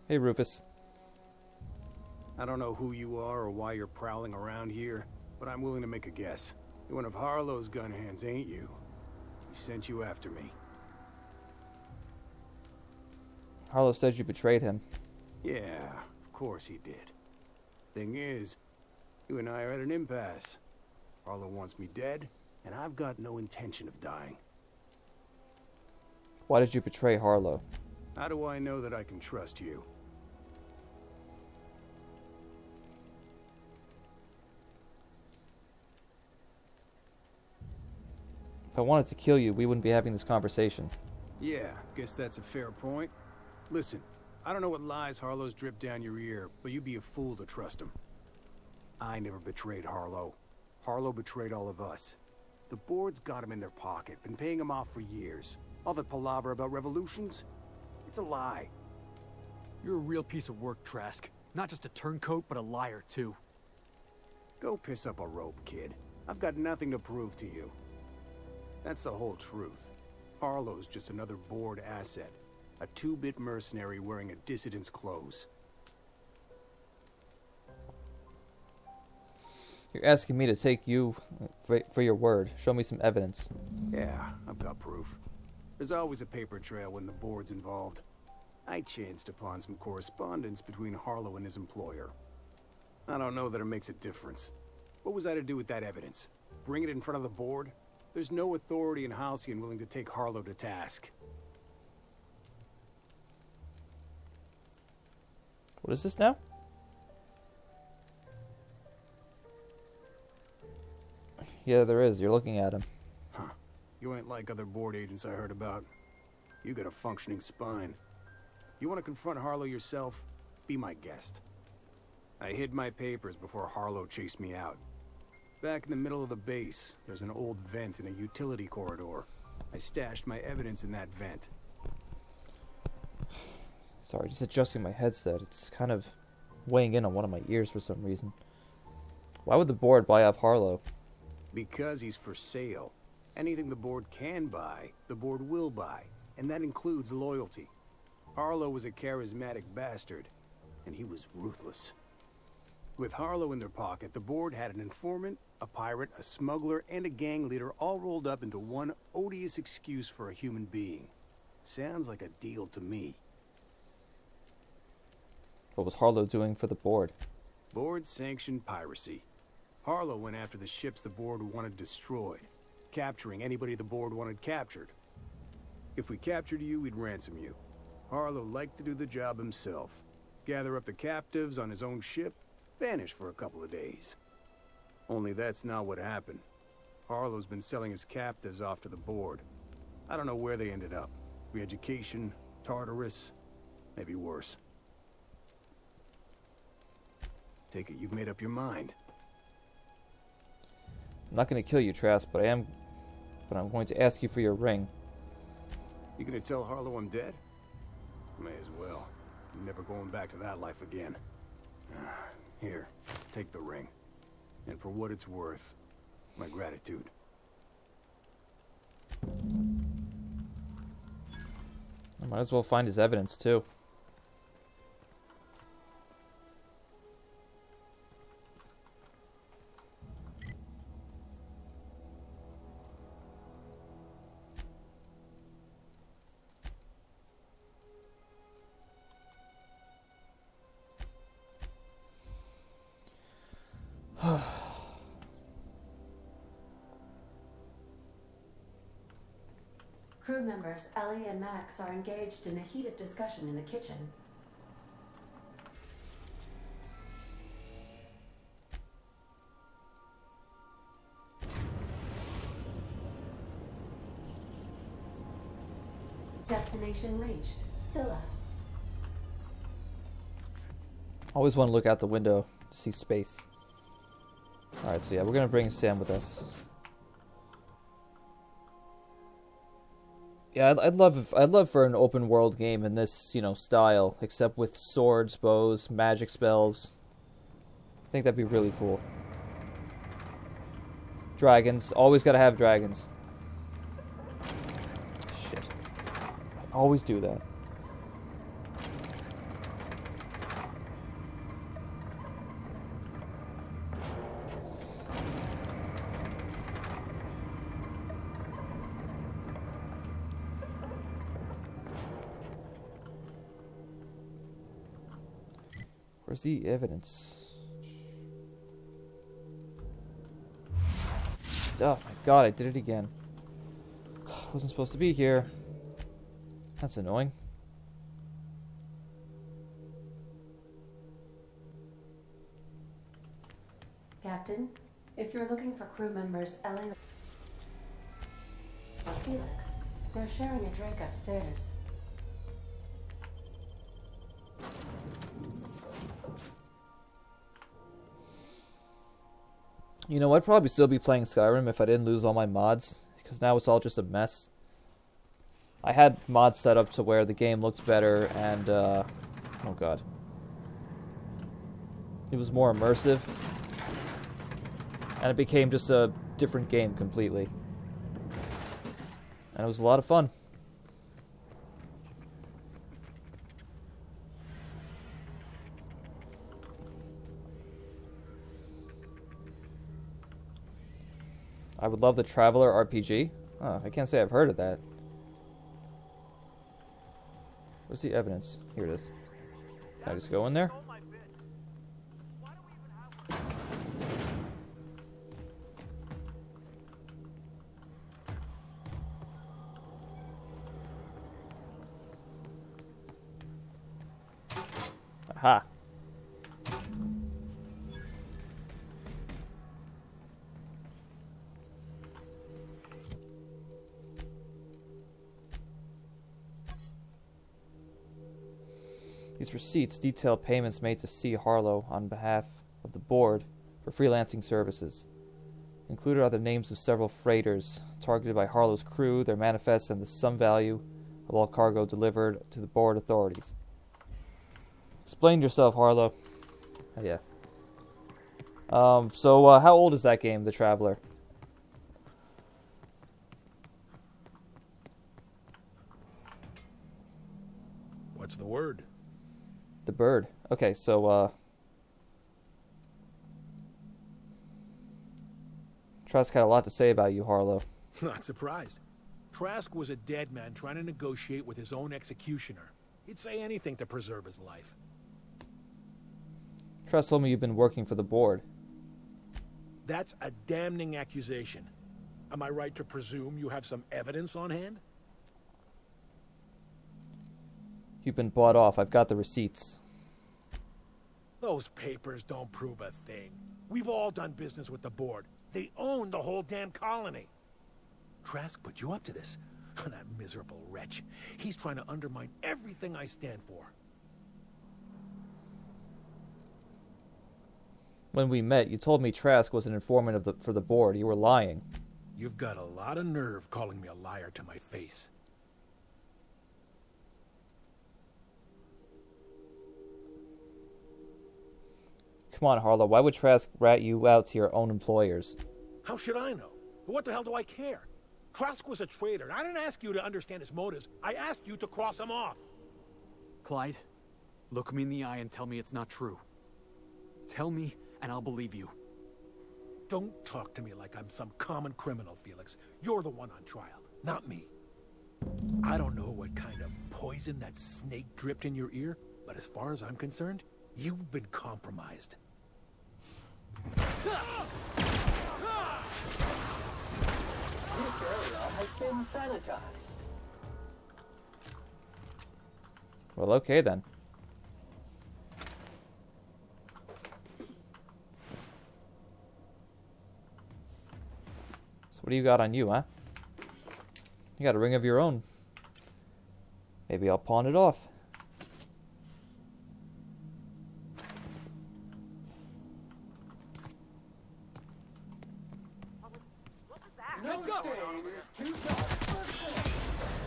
A: Hey, Rufus.
S: I don't know who you are or why you're prowling around here, but I'm willing to make a guess. You're one of Harlow's gun hands, ain't you? He sent you after me.
A: Harlow says you betrayed him.
S: Yeah, of course he did. Thing is, you and I are at an impasse. Harlow wants me dead, and I've got no intention of dying.
A: Why did you betray Harlow?
S: How do I know that I can trust you?
A: If I wanted to kill you, we wouldn't be having this conversation.
S: Yeah, guess that's a fair point. Listen, I don't know what lies Harlow's dripped down your ear, but you'd be a fool to trust him. I never betrayed Harlow. Harlow betrayed all of us. The board's got him in their pocket, been paying him off for years. All that palaver about revolutions, it's a lie.
P: You're a real piece of work, Trask. Not just a turncoat, but a liar, too.
S: Go piss up a rope, kid. I've got nothing to prove to you. That's the whole truth. Harlow's just another board asset. A two-bit mercenary wearing a dissident's clothes.
A: You're asking me to take you for your word. Show me some evidence.
S: Yeah, I've got proof. There's always a paper trail when the board's involved. I chanced upon some correspondence between Harlow and his employer. I don't know that it makes a difference. What was I to do with that evidence? Bring it in front of the board? There's no authority in Halcyon willing to take Harlow to task.
A: What is this now? Yeah, there is. You're looking at him.
S: Huh. You ain't like other board agents I heard about. You got a functioning spine. You want to confront Harlow yourself? Be my guest. I hid my papers before Harlow chased me out. Back in the middle of the base, there's an old vent in a utility corridor. I stashed my evidence in that vent.
A: Sorry, just adjusting my headset. It's kind of weighing in on one of my ears for some reason. Why would the board buy off Harlow?
S: Because he's for sale. Anything the board can buy, the board will buy. And that includes loyalty. Harlow was a charismatic bastard, and he was ruthless. With Harlow in their pocket, the board had an informant, a pirate, a smuggler, and a gang leader all rolled up into one odious excuse for a human being. Sounds like a deal to me.
A: What was Harlow doing for the board?
S: Board-sanctioned piracy. Harlow went after the ships the board wanted destroyed, capturing anybody the board wanted captured. If we captured you, we'd ransom you. Harlow liked to do the job himself. Gather up the captives on his own ship, vanish for a couple of days. Only that's not what happened. Harlow's been selling his captives off to the board. I don't know where they ended up. Re-education, Tartarus, maybe worse. Take it you've made up your mind.
A: I'm not going to kill you, Trask, but I'm going to ask you for your ring.
S: You gonna tell Harlow I'm dead? May as well. I'm never going back to that life again. Here, take the ring. And for what it's worth, my gratitude.
A: I might as well find his evidence, too.
H: Crew members Ellie and Max are engaged in a heated discussion in the kitchen. Destination reached. Scylla.
A: Always want to look out the window to see space. Alright, so yeah, we're going to bring Sam with us. Yeah, I'd love for an open world game in this, style, except with swords, bows, magic spells. I think that'd be really cool. Dragons, always gotta have dragons. Shit. Always do that. Where's the evidence? Oh my god, I did it again. Wasn't supposed to be here. That's annoying.
H: Captain, if you're looking for crew members Ellie or Felix, they're sharing a drink upstairs.
A: I'd probably still be playing Skyrim if I didn't lose all my mods, because now it's all just a mess. I had mods set up to where the game looks better and, oh god. It was more immersive. And it became just a different game completely. And it was a lot of fun. I would love the Traveler RPG. Oh, I can't say I've heard of that. Where's the evidence? Here it is. Can I just go in there? Aha. These receipts detail payments made to C. Harlow on behalf of the board for freelancing services. Included are the names of several freighters targeted by Harlow's crew, their manifests, and the sum value of all cargo delivered to the board authorities. Explain yourself, Harlow. Oh, yeah. So how old is that game, The Traveler?
O: What's the word?
A: The bird. Okay, so, Trask had a lot to say about you, Harlow.
O: Not surprised. Trask was a dead man trying to negotiate with his own executioner. He'd say anything to preserve his life.
A: Trask told me you've been working for the board.
O: That's a damning accusation. Am I right to presume you have some evidence on hand?
A: You've been bought off. I've got the receipts.
O: Those papers don't prove a thing. We've all done business with the board. They own the whole damn colony. Trask put you up to this. That miserable wretch. He's trying to undermine everything I stand for.
A: When we met, you told me Trask was an informant for the board. You were lying.
O: You've got a lot of nerve calling me a liar to my face.
A: Come on, Harlow. Why would Trask rat you out to your own employers?
O: How should I know? But what the hell do I care? Trask was a traitor. I didn't ask you to understand his motives. I asked you to cross him off.
P: Clyde, look me in the eye and tell me it's not true. Tell me, and I'll believe you.
O: Don't talk to me like I'm some common criminal, Felix. You're the one on trial, not me. I don't know what kind of poison that snake dripped in your ear, but as far as I'm concerned, you've been compromised.
L: This area has been sanitized.
A: Well, okay then. So what do you got on you, huh? You got a ring of your own. Maybe I'll pawn it off.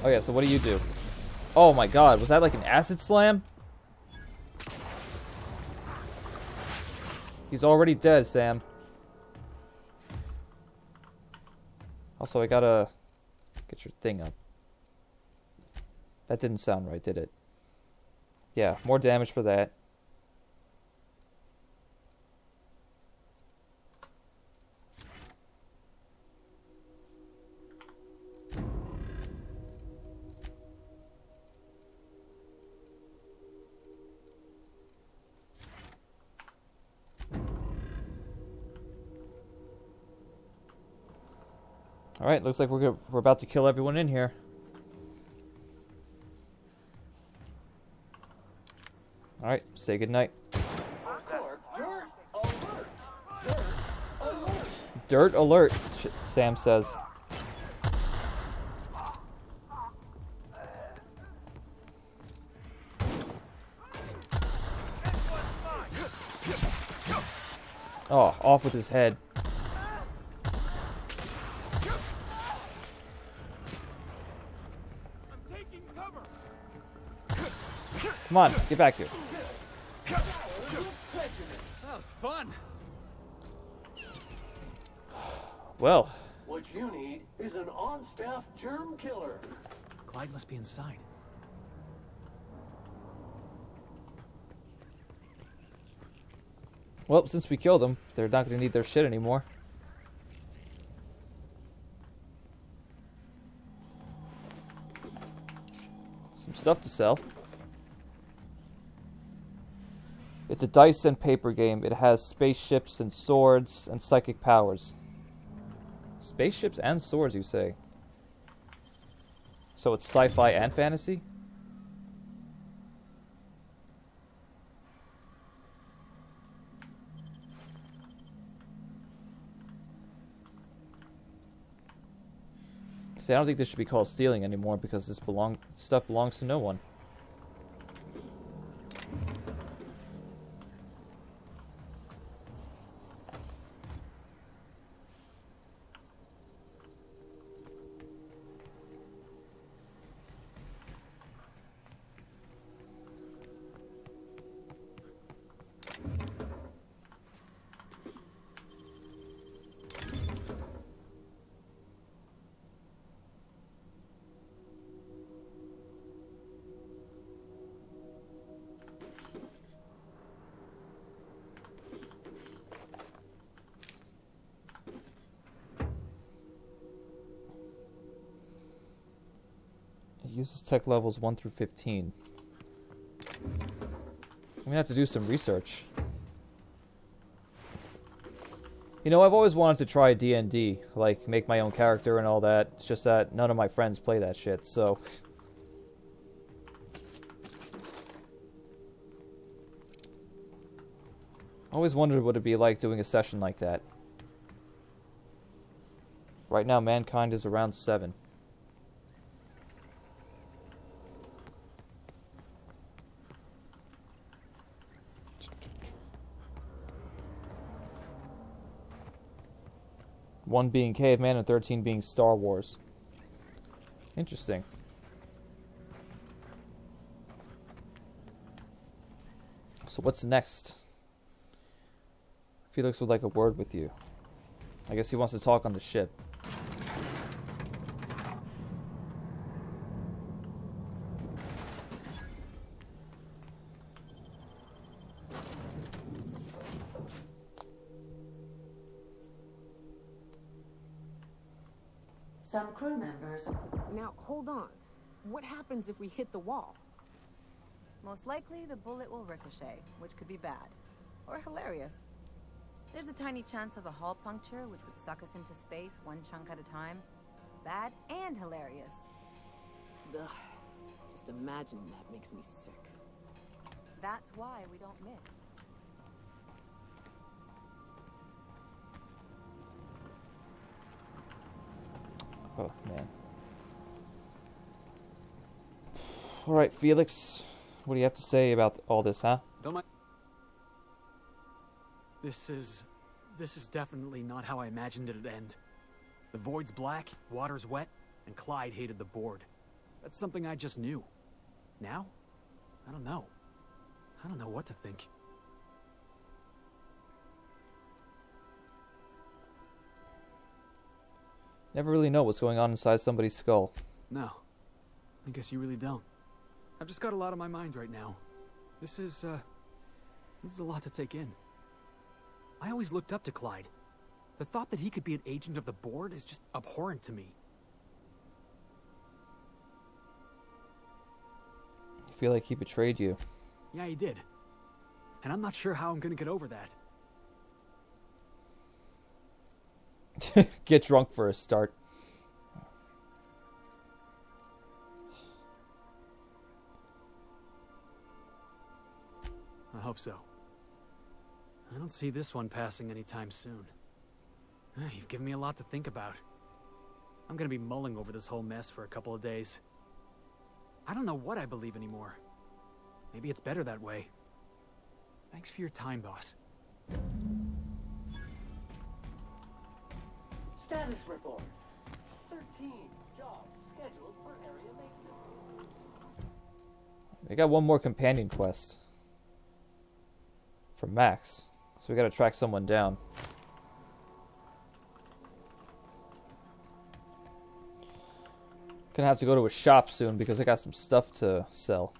A: Oh yeah, so what do you do? Oh my god, was that like an acid slam? He's already dead, Sam. Also, I gotta get your thing up. That didn't sound right, did it? Yeah, more damage for that. Alright, looks like we're about to kill everyone in here. Alright, say goodnight. Dirt alert, Sam says. Oh, off with his head. Come on, get back here.
P: That was fun.
A: Well.
L: What you need is an on-staff germ killer.
P: Clyde must be inside.
A: Well, since we killed them, they're not going to need their shit anymore. Some stuff to sell. It's a dice and paper game. It has spaceships and swords and psychic powers. Spaceships and swords, you say? So it's sci-fi and fantasy? See, I don't think this should be called stealing anymore because this stuff belongs to no one. Uses tech levels 1 through 15. I'm gonna have to do some research. You know, I've always wanted to try D&D, like make my own character and all that. It's just that none of my friends play that shit, so... I always wondered what it'd be like doing a session like that. Right now, mankind is around 7. One being caveman and 13 being Star Wars. Interesting. So what's next? Felix would like a word with you. I guess he wants to talk on the ship.
Q: Some crew members...
F: Now, hold on. What happens if we hit the wall?
C: Most likely, the bullet will ricochet, which could be bad. Or hilarious. There's a tiny chance of a hull puncture, which would suck us into space one chunk at a time. Bad and hilarious.
T: Ugh. Just imagining that makes me sick.
C: That's why we don't miss.
A: Oh, man. Alright, Felix. What do you have to say about all this, huh?
P: Don't mind. This is definitely not how I imagined it'd end. The void's black, water's wet, and Clyde hated the board. That's something I just knew. Now? I don't know. I don't know what to think.
A: Never really know what's going on inside somebody's skull.
P: No. I guess you really don't. I've just got a lot on my mind right now. This is a lot to take in. I always looked up to Clyde. The thought that he could be an agent of the board is just abhorrent to me.
A: I feel like he betrayed you.
P: Yeah, he did. And I'm not sure how I'm gonna get over that.
A: Get drunk for a start.
P: I hope so. I don't see this one passing anytime soon. You've given me a lot to think about. I'm gonna be mulling over this whole mess for a couple of days. I don't know what I believe anymore. Maybe it's better that way. Thanks for your time, boss.
L: Status report. 13 jobs scheduled for area maintenance.
A: I got one more companion quest. For Max. So we gotta track someone down. Gonna have to go to a shop soon because I got some stuff to sell.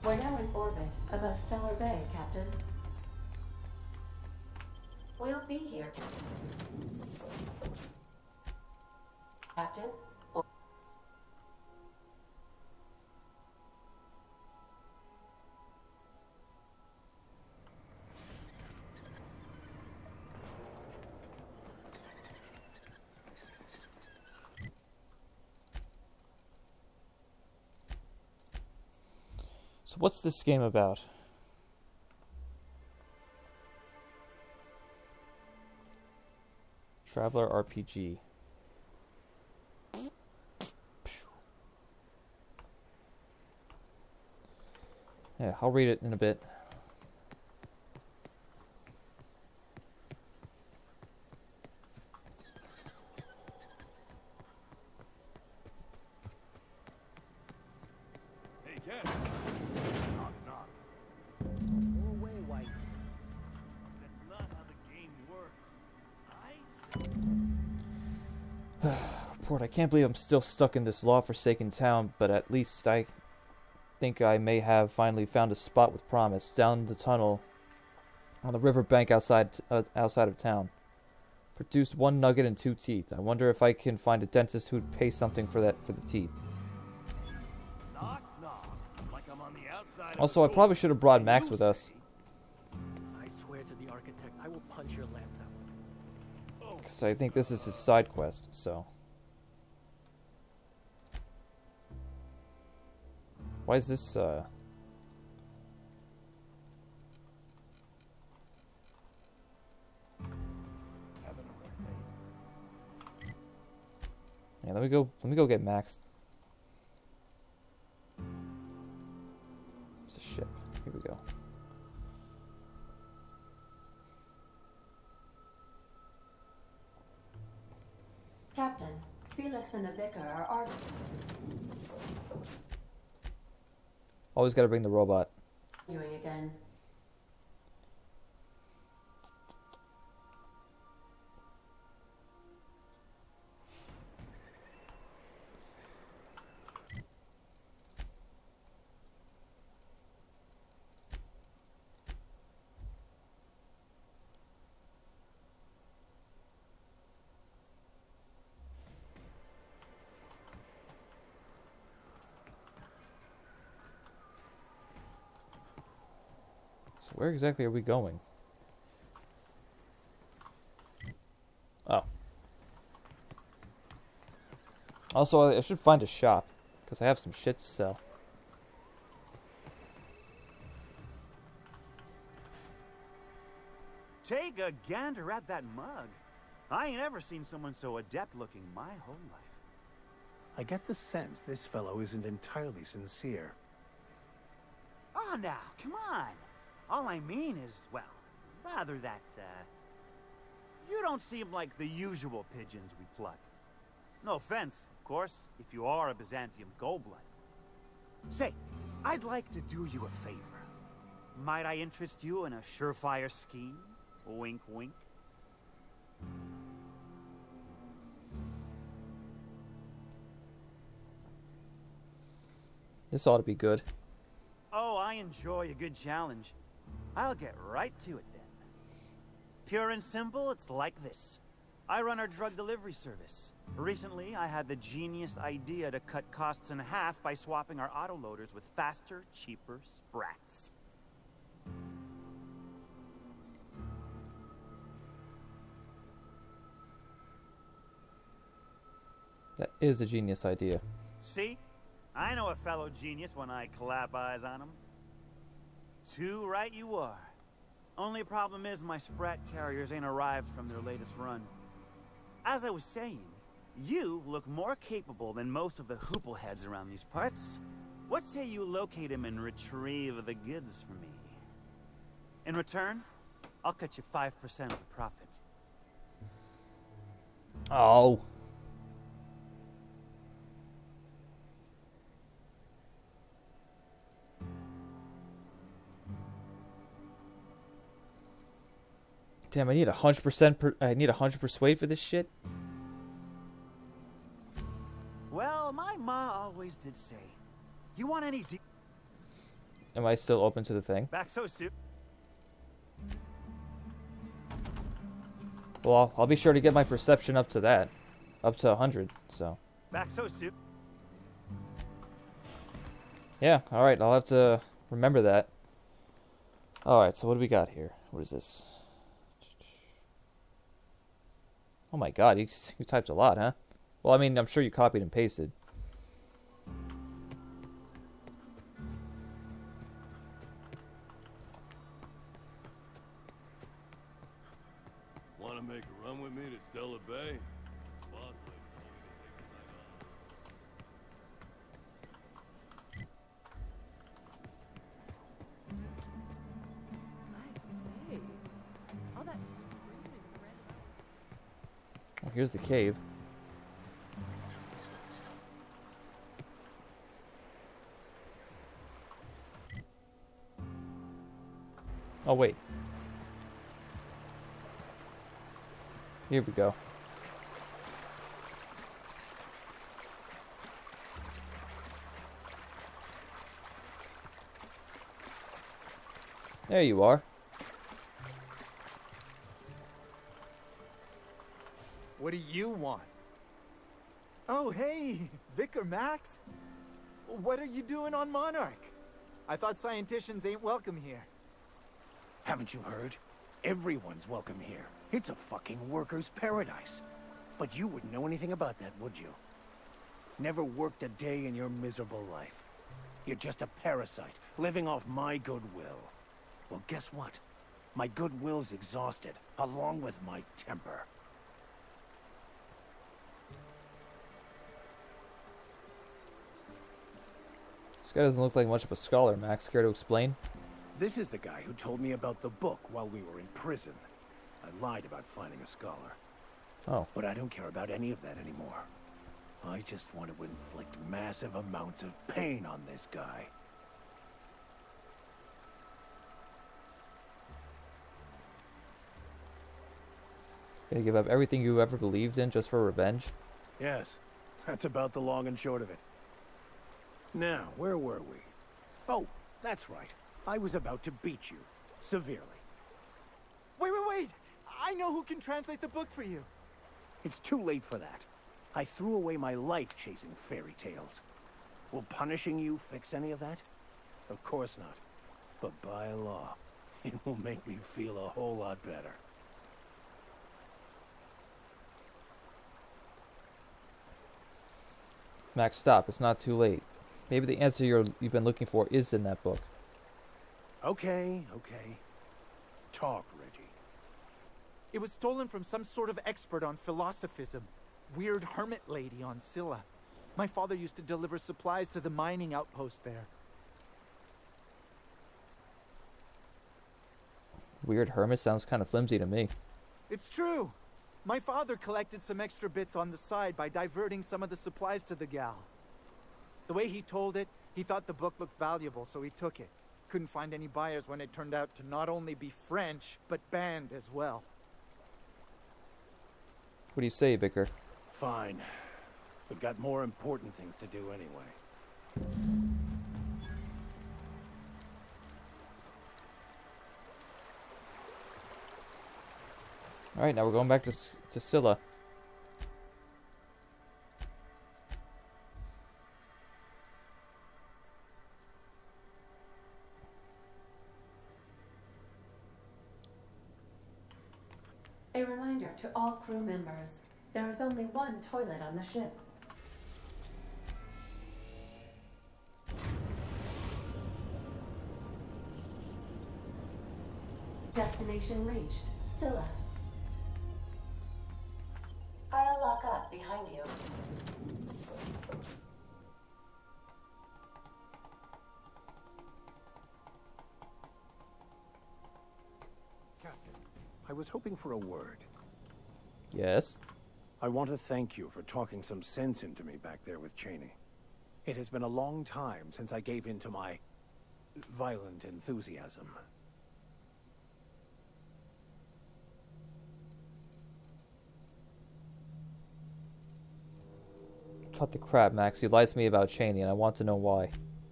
H: We're now in orbit above Stellar Bay, Captain. We'll be here, Captain.
A: So what's this game about? Traveler RPG. Yeah, I'll read it in a bit.
N: Hey, Ken. Knock, knock.
D: Go away, White. That's not how the game works. I
A: report. I can't believe I'm still stuck in this law-forsaken town, but at least I think I may have finally found a spot with promise down the tunnel on the riverbank outside of town. Produced 1 nugget and 2 teeth. I wonder if I can find a dentist who'd pay something for the teeth.
N: Knock, knock. Like I'm on the outside
A: Also, I probably should have brought Max with us,
P: I swear to the architect, I will punch your lamps out.
A: because I think this is his side quest, so. Why is this, Yeah, let me go get Max. It's a ship. Here we go.
H: Captain, Felix and the Vicar are arguing
A: Always gotta bring the robot.
H: again.
A: So where exactly are we going? Oh. Also, I should find a shop, because I have some shit to sell.
U: Take a gander at that mug. I ain't ever seen someone so adept looking my whole life.
S: I get the sense this fellow isn't entirely sincere.
U: Oh, now, come on. All I mean is, well, rather that, you don't seem like the usual pigeons we pluck. No offense, of course, if you are a Byzantium goldblood. Say, I'd like to do you a favor. Might I interest you in a surefire scheme? Wink, wink.
A: This ought to be good.
U: Oh, I enjoy a good challenge. I'll get right to it then. Pure and simple, it's like this. I run our drug delivery service. Recently, I had the genius idea to cut costs in half by swapping our autoloaders with faster, cheaper sprats.
A: That is a genius idea.
U: See? I know a fellow genius when I clap eyes on him. Too right you are. Only problem is my sprat carriers ain't arrived from their latest run. As I was saying, you look more capable than most of the hoople heads around these parts. What say you locate him and retrieve the goods for me? In return, I'll cut you 5% of the profit.
A: Oh. Damn, I need 100%. I need 100 persuade for this shit.
U: Well, my ma always did say, you want any
A: Am I still open to the thing?
U: back so soon?
A: Well, I'll be sure to get my perception up to that. Up to 100, so.
U: Back so soon?
A: Yeah, alright, I'll have to remember that. Alright, so what do we got here? What is this? Oh my god, you typed a lot, huh? Well, I mean, I'm sure you copied and pasted.
N: Want to make a run with me to Stella Bay? Boss lady
G: I say, all that
A: Oh, here's the cave. Oh, wait. Here we go. There you are.
E: What do you want? Oh, hey, Vicar Max. What are you doing on Monarch? I thought scienticians ain't welcome here.
V: Haven't you heard? Everyone's welcome here. It's a fucking worker's paradise. But you wouldn't know anything about that, would you? Never worked a day in your miserable life. You're just a parasite, living off my goodwill. Well, guess what? My goodwill's exhausted, along with my temper.
A: This guy doesn't look like much of a scholar, Max. Care to explain?
V: This is the guy who told me about the book while we were in prison. I lied about finding a scholar.
A: Oh.
V: But I don't care about any of that anymore. I just want to inflict massive amounts of pain on this guy.
A: Gonna give up everything you ever believed in just for revenge?
V: Yes, that's about the long and short of it. Now, where were we? Oh, that's right. I was about to beat you. Severely.
E: Wait! I know who can translate the book for you.
V: It's too late for that. I threw away my life chasing fairy tales. Will punishing you fix any of that? Of course not. But by law, it will make me feel a whole lot better.
A: Max, stop. It's not too late. Maybe the answer you've been looking for is in that book.
V: Okay. Talk, Reggie.
E: It was stolen from some sort of expert on philosophism. Weird hermit lady on Scylla. My father used to deliver supplies to the mining outpost there.
A: Weird hermit sounds kind of flimsy to me.
E: It's true. My father collected some extra bits on the side by diverting some of the supplies to the gal. The way he told it, he thought the book looked valuable, so he took it. Couldn't find any buyers when it turned out to not only be French, but banned as well.
A: What do you say, Vicar?
V: Fine. We've got more important things to do anyway.
A: Alright, now we're going back to Scylla.
H: A reminder to all crew members, there is only one toilet on the ship. Destination reached, Scylla. I'll lock up behind you.
V: Captain, I was hoping for a word.
A: Yes?
V: I want to thank you for talking some sense into me back there with Cheney. It has been a long time since I gave in to my violent enthusiasm.
A: Cut the crap, Max. You lied to me about Cheney, and I want to know why.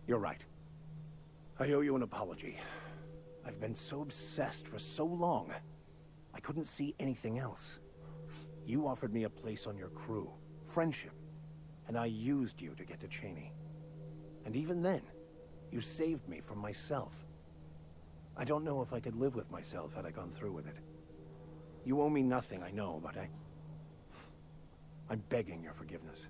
V: You're right. I owe you an apology. I've been so obsessed for so long, I couldn't see anything else. You offered me a place on your crew, friendship, and I used you to get to Cheney. And even then, you saved me from myself. I don't know if I could live with myself had I gone through with it. You owe me nothing, I know, but I'm begging your forgiveness.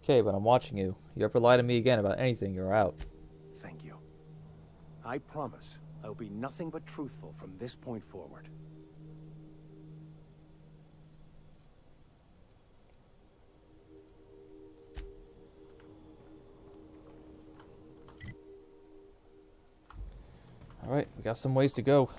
A: Okay, but I'm watching you. You ever lie to me again about anything, you're out.
V: Thank you. I promise I'll be nothing but truthful from this point forward.
A: Alright, we got some ways to go.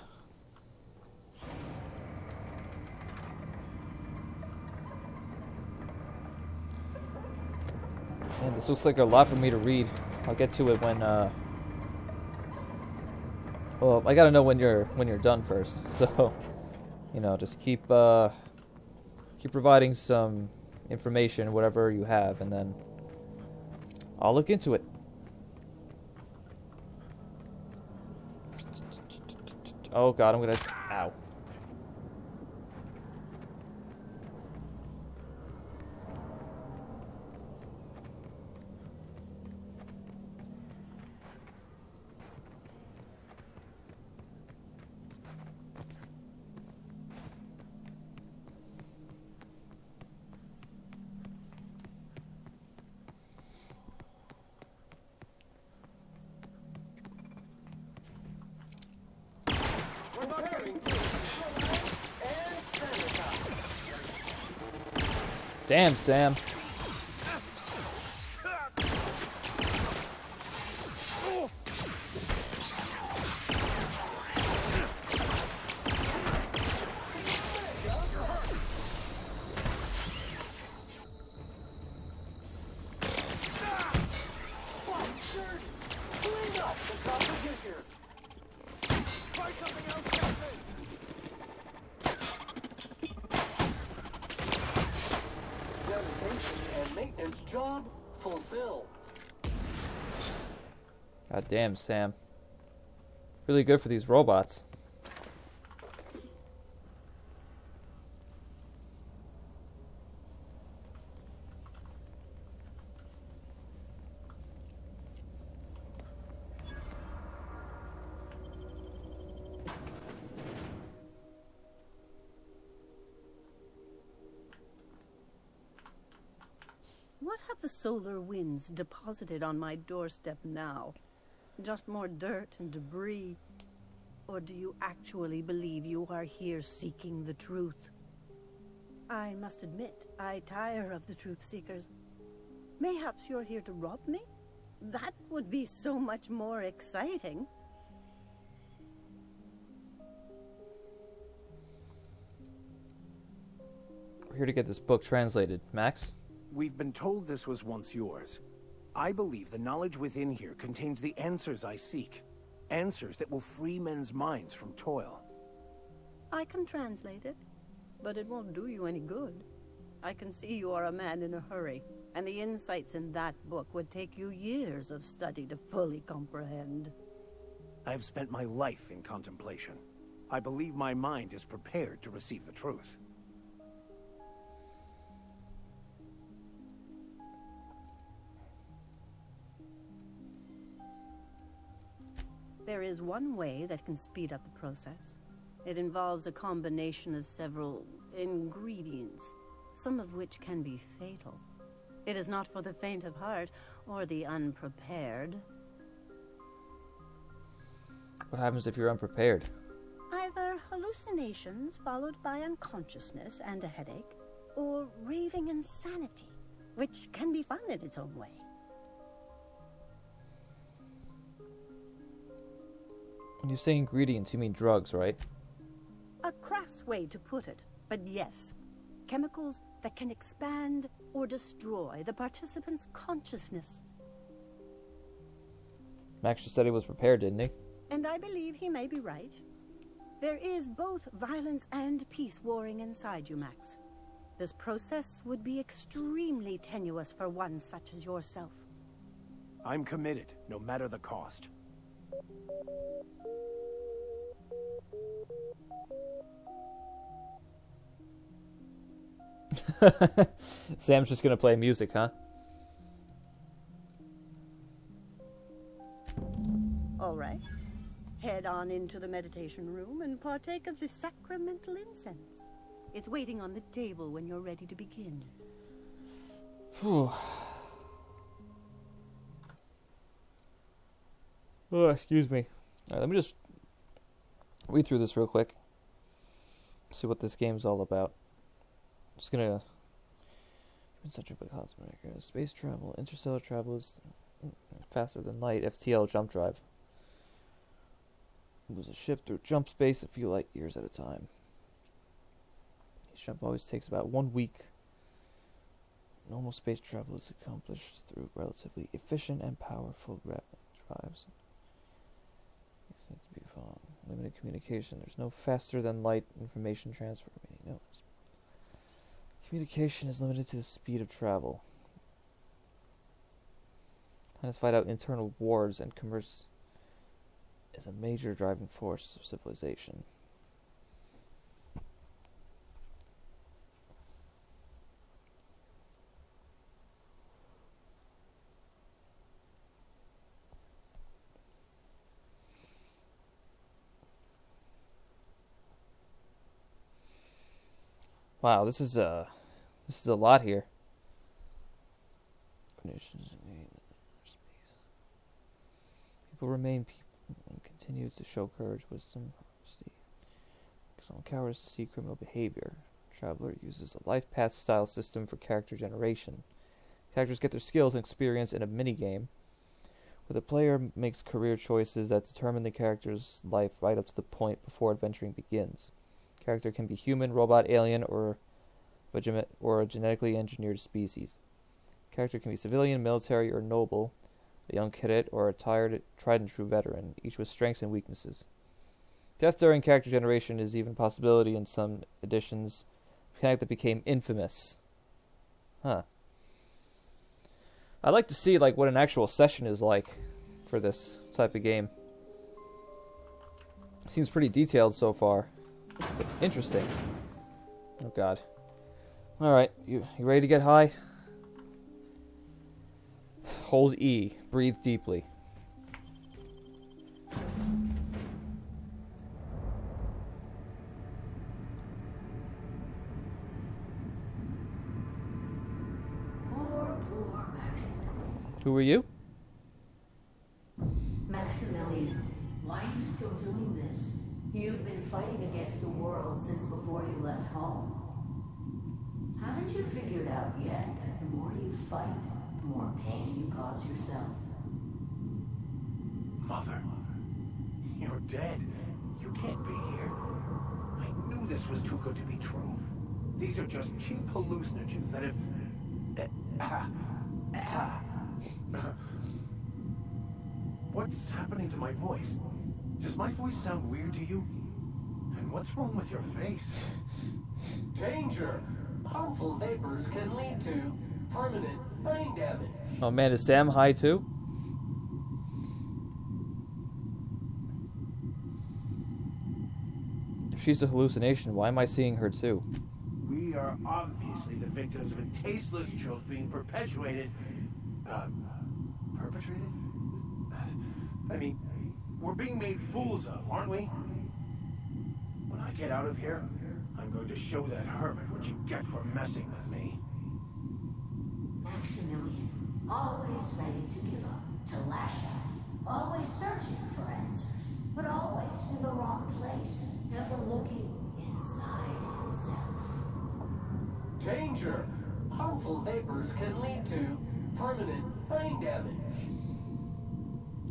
A: Man, this looks like a lot for me to read. I'll get to it when Well, I gotta know when you're done first. So, you know, just keep providing some information, whatever you have, and then I'll look into it. Oh God, I'm gonna. Ow. Damn, Sam.
L: Job fulfilled.
A: God damn, Sam. Really good for these robots.
J: What have the solar winds deposited on my doorstep now? Just more dirt and debris? Or do you actually believe you are here seeking the truth? I must admit, I tire of the truth seekers. Mayhaps you're here to rob me? That would be so much more exciting.
A: We're here to get this book translated. Max?
V: We've been told this was once yours. I believe the knowledge within here contains the answers I seek. Answers that will free men's minds from toil.
J: I can translate it, but it won't do you any good. I can see you are a man in a hurry, and the insights in that book would take you years of study to fully comprehend.
V: I have spent my life in contemplation. I believe my mind is prepared to receive the truth.
J: There is one way that can speed up the process. It involves a combination of several ingredients, some of which can be fatal. It is not for the faint of heart or the unprepared.
A: What happens if you're unprepared?
J: Either hallucinations followed by unconsciousness and a headache, or raving insanity, which can be fun in its own way.
A: When you say ingredients, you mean drugs, right?
J: A crass way to put it, but yes. Chemicals that can expand or destroy the participant's consciousness.
A: Max just said he was prepared, didn't he?
J: And I believe he may be right. There is both violence and peace warring inside you, Max. This process would be extremely tenuous for one such as yourself.
V: I'm committed, no matter the cost.
A: Sam's just gonna play music, huh?
J: All right. Head on into the meditation room and partake of the sacramental incense. It's waiting on the table when you're ready to begin.
A: Phew. Oh, excuse me. All right, let me just read through this real quick. See what this game's all about. Just gonna. Centric by cosmic space travel, interstellar travel is faster than light. FTL jump drive. Moves a ship through jump space a few light years at a time. Each jump always takes about 1 week. Normal space travel is accomplished through relatively efficient and powerful drives. Needs to be found. Limited communication. There's no faster than light information transfer. No. Communication is limited to the speed of travel. Planets fight out internal wars, and commerce is a major driving force of civilization. Wow, this is a lot here. People remain people and continue to show courage, wisdom, honesty. Some cowardice to see criminal behavior. Traveler uses a life path style system for character generation. Characters get their skills and experience in a minigame, where the player makes career choices that determine the character's life right up to the point before adventuring begins. Character can be human, robot, alien, or a genetically engineered species. Character can be civilian, military, or noble, a young cadet, or a tried and true veteran, each with strengths and weaknesses. Death during character generation is even a possibility in some editions. A mechanic that became infamous. Huh. I'd like to see what an actual session is like for this type of game. Seems pretty detailed so far. But interesting. Oh god. Alright, you ready to get high? Hold E. Breathe deeply.
K: Poor Maximilian.
A: Who are you?
K: Maximilian, why are you still doing this? You've been fighting against the world since before you left home. Haven't you figured out yet that the more you fight, the more pain you cause yourself?
V: Mother, you're dead. You can't be here. I knew this was too good to be true. These are just cheap hallucinogens that have... What's happening to my voice? Does my voice sound weird to you? And what's wrong with your face?
L: Danger! Harmful vapors can lead to permanent brain damage.
A: Oh man, is Sam high too? If she's a hallucination, why am I seeing her too?
V: We are obviously the victims of a tasteless joke being perpetuated. Perpetrated? I mean, we're being made fools of, aren't we? When I get out of here, I'm going to show that hermit what you get for messing with me.
K: Maximilian, always ready to give up, to lash out, always searching for answers, but always in the wrong place, never looking inside himself.
L: Danger! Harmful vapors can lead to permanent brain damage.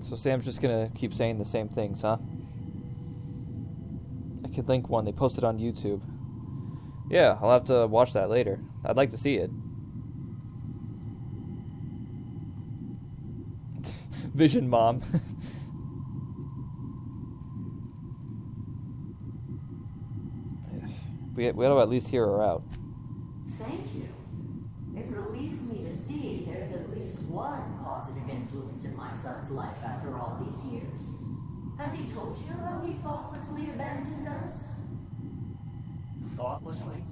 A: So Sam's just gonna keep saying the same things, huh? I could link one. They posted on YouTube. Yeah, I'll have to watch that later. I'd like to see it. Vision Mom. we ought to at least hear her out.
K: Thank you. It relieves me to see there's at least one positive influence in my son's life after all these years. Has he told you how he thoughtlessly abandoned us?
V: Thoughtlessly?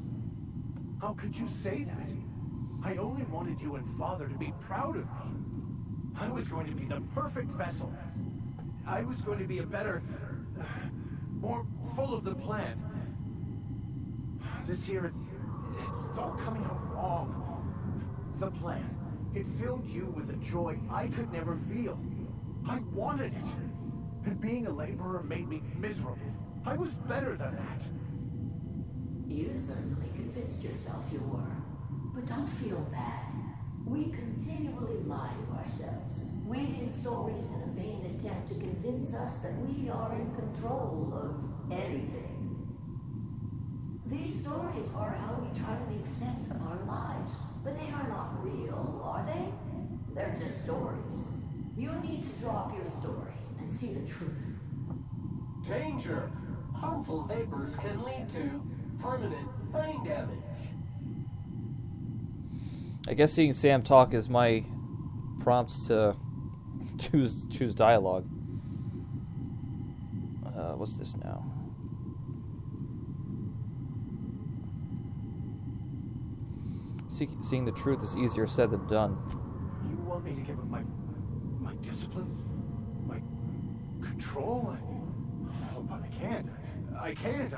V: How could you say that? I only wanted you and Father to be proud of me. I was going to be the perfect vessel. I was going to be a better, more full of the plan. This year, it's all coming out wrong. The plan, it filled you with a joy I could never feel. I wanted it. And being a laborer made me miserable. I was better than that.
K: You certainly convinced yourself you were. But don't feel bad. We continually lie to ourselves, weaving stories in a vain attempt to convince us that we are in control of anything. These stories are how we try to make sense of our lives, but they are not real, are they? They're just stories. You need to drop your story and see the truth.
L: Danger! Harmful vapors can lead to permanent brain damage.
A: I guess seeing Sam talk is my prompts to choose dialogue. What's this now? Seeing the truth is easier said than done.
V: You want me to give up my discipline? My control? Oh, but I can't. I can't.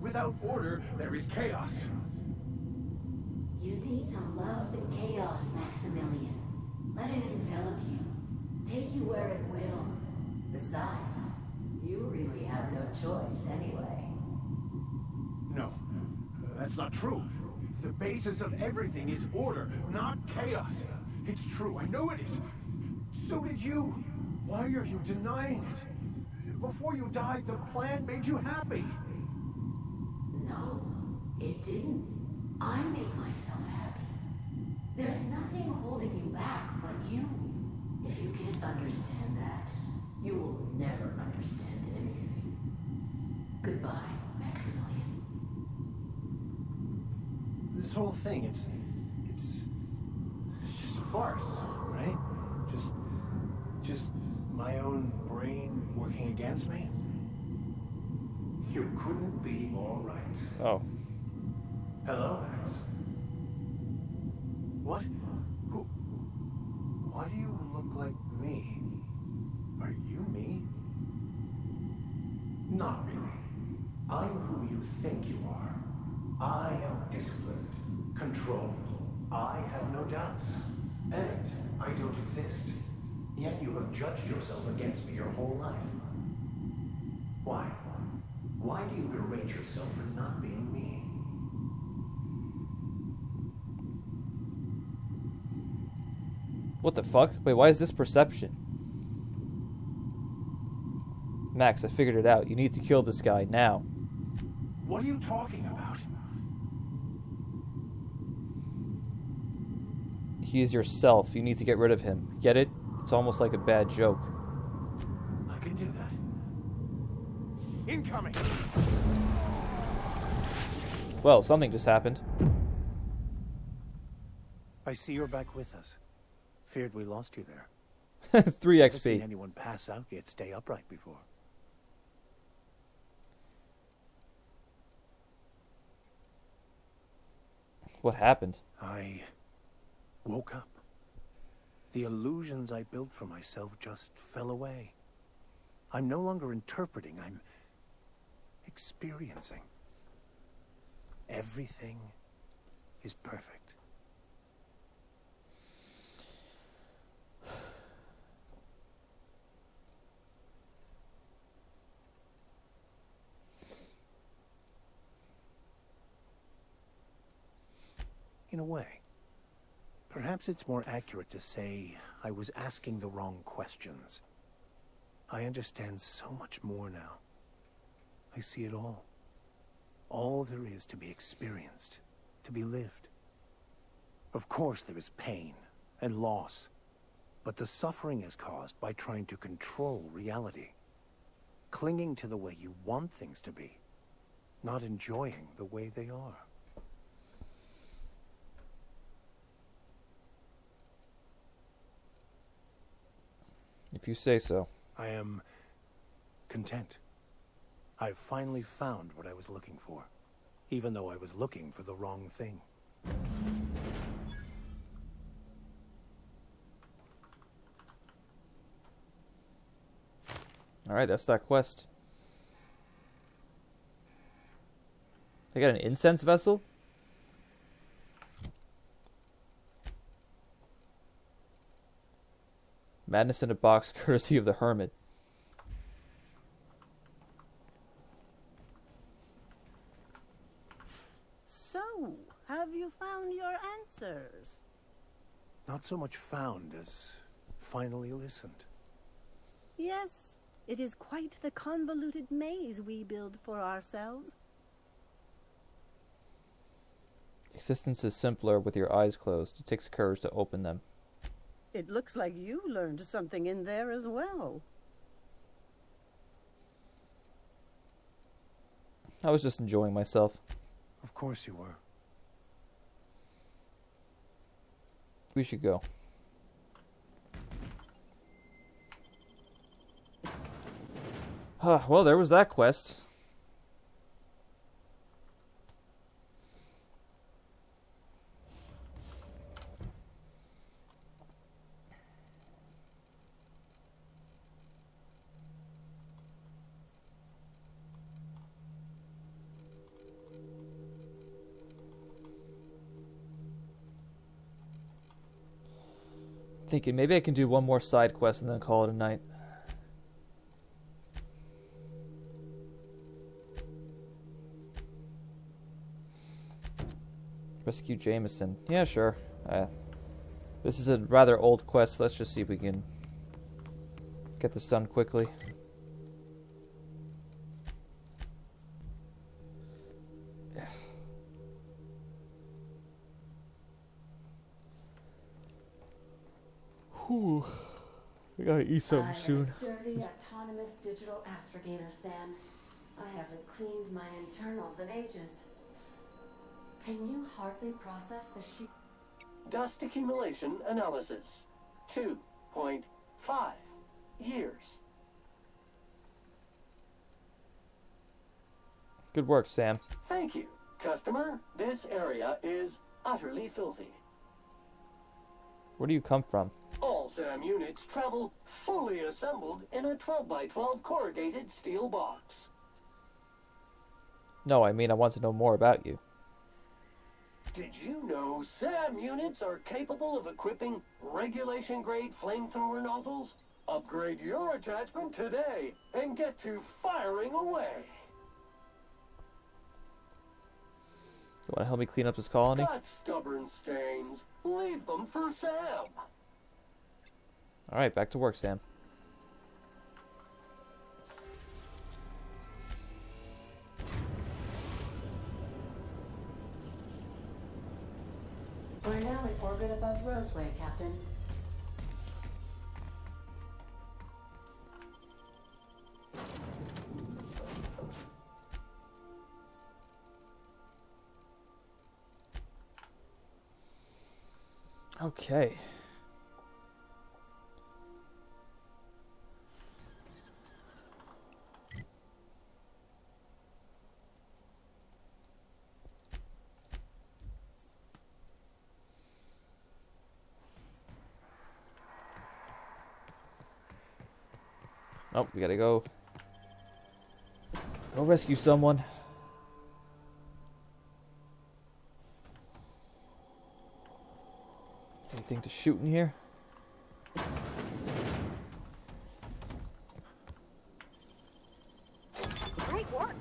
V: Without order, there is chaos.
K: You need to love the chaos, Maximilian. Let it envelop you. Take you where it will. Besides, you really have no choice anyway.
V: No, that's not true. The basis of everything is order, not chaos. It's true, I know it is. So did you. Why are you denying it? Before you died, the plan made you happy.
K: No, it didn't. I made myself happy. There's nothing holding you back but you. If you can't understand that, you will never understand anything. Goodbye, Maximilian.
V: This whole thing, it's just a farce, right? Just my own brain working against me? You couldn't be more right.
A: Oh.
V: Hello, Max. What? Who? Why do you look like me? Are you me? Not really. I'm who you think you are. I am disciplined, controlled. I have no doubts. And I don't exist. Yet you have judged yourself against me your whole life. Why? Why do you berate yourself for not being me?
A: What the fuck? Wait, why is this perception? Max, I figured it out. You need to kill this guy now.
V: What are you talking about?
A: He is yourself. You need to get rid of him. Get it? It's almost like a bad joke.
V: I can do that. Incoming!
A: Well, something just happened.
V: I see you're back with us. Feared we lost you there.
A: 3
V: Never seen
A: XP.
V: anyone pass out yet stay upright before.
A: What happened?
V: I woke up. The illusions I built for myself just fell away. I'm no longer interpreting, I'm experiencing. Everything is perfect. In a way. Perhaps it's more accurate to say I was asking the wrong questions. I understand so much more now. I see it all. All there is to be experienced, to be lived. Of course there is pain and loss, but the suffering is caused by trying to control reality, clinging to the way you want things to be, not enjoying the way they are.
A: If you say so.
V: I am content. I've finally found what I was looking for, even though I was looking for the wrong thing.
A: Alright, that's that quest. They got an incense vessel? Madness in a box, courtesy of the hermit.
J: So, have you found your answers?
V: Not so much found as finally listened.
J: Yes, it is quite the convoluted maze we build for ourselves.
A: Existence is simpler with your eyes closed. It takes courage to open them.
J: It looks like you learned something in there as well.
A: I was just enjoying myself.
V: Of course you were.
A: We should go. Well, there was that quest. Thinking maybe I can do one more side quest and then call it a night. Rescue Jameson. Yeah, sure. This is a rather old quest. Let's just see if we can get this done quickly. Whew. We gotta eat something soon.
H: I am a dirty, autonomous digital astrogator, Sam. I haven't cleaned my internals in ages. Can you hardly process the sheet?
L: Dust accumulation analysis. 2.5 years.
A: Good work, Sam.
L: Thank you, customer. This area is utterly filthy.
A: Where do you come from?
L: All SAM units travel fully assembled in a 12x12 corrugated steel box.
A: No, I mean I want to know more about you.
L: Did you know SAM units are capable of equipping regulation-grade flamethrower nozzles? Upgrade your attachment today and get to firing away.
A: You want to help me clean up this colony?
L: Got stubborn stains. Leave them for Sam.
A: Alright, back to work, Sam.
H: We're now in orbit above Roseway, Captain.
A: Okay. Oh, we gotta go. Go rescue someone. Anything to shoot in here?
F: Great work.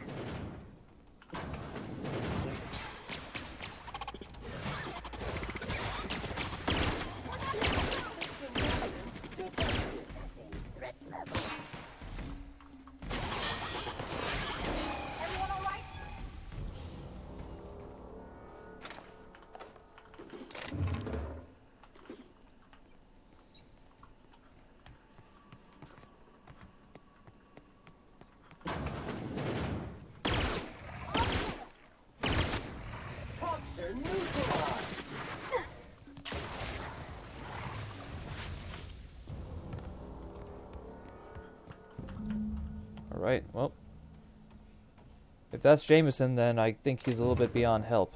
A: Alright, well. If that's Jameson, then I think he's a little bit beyond help.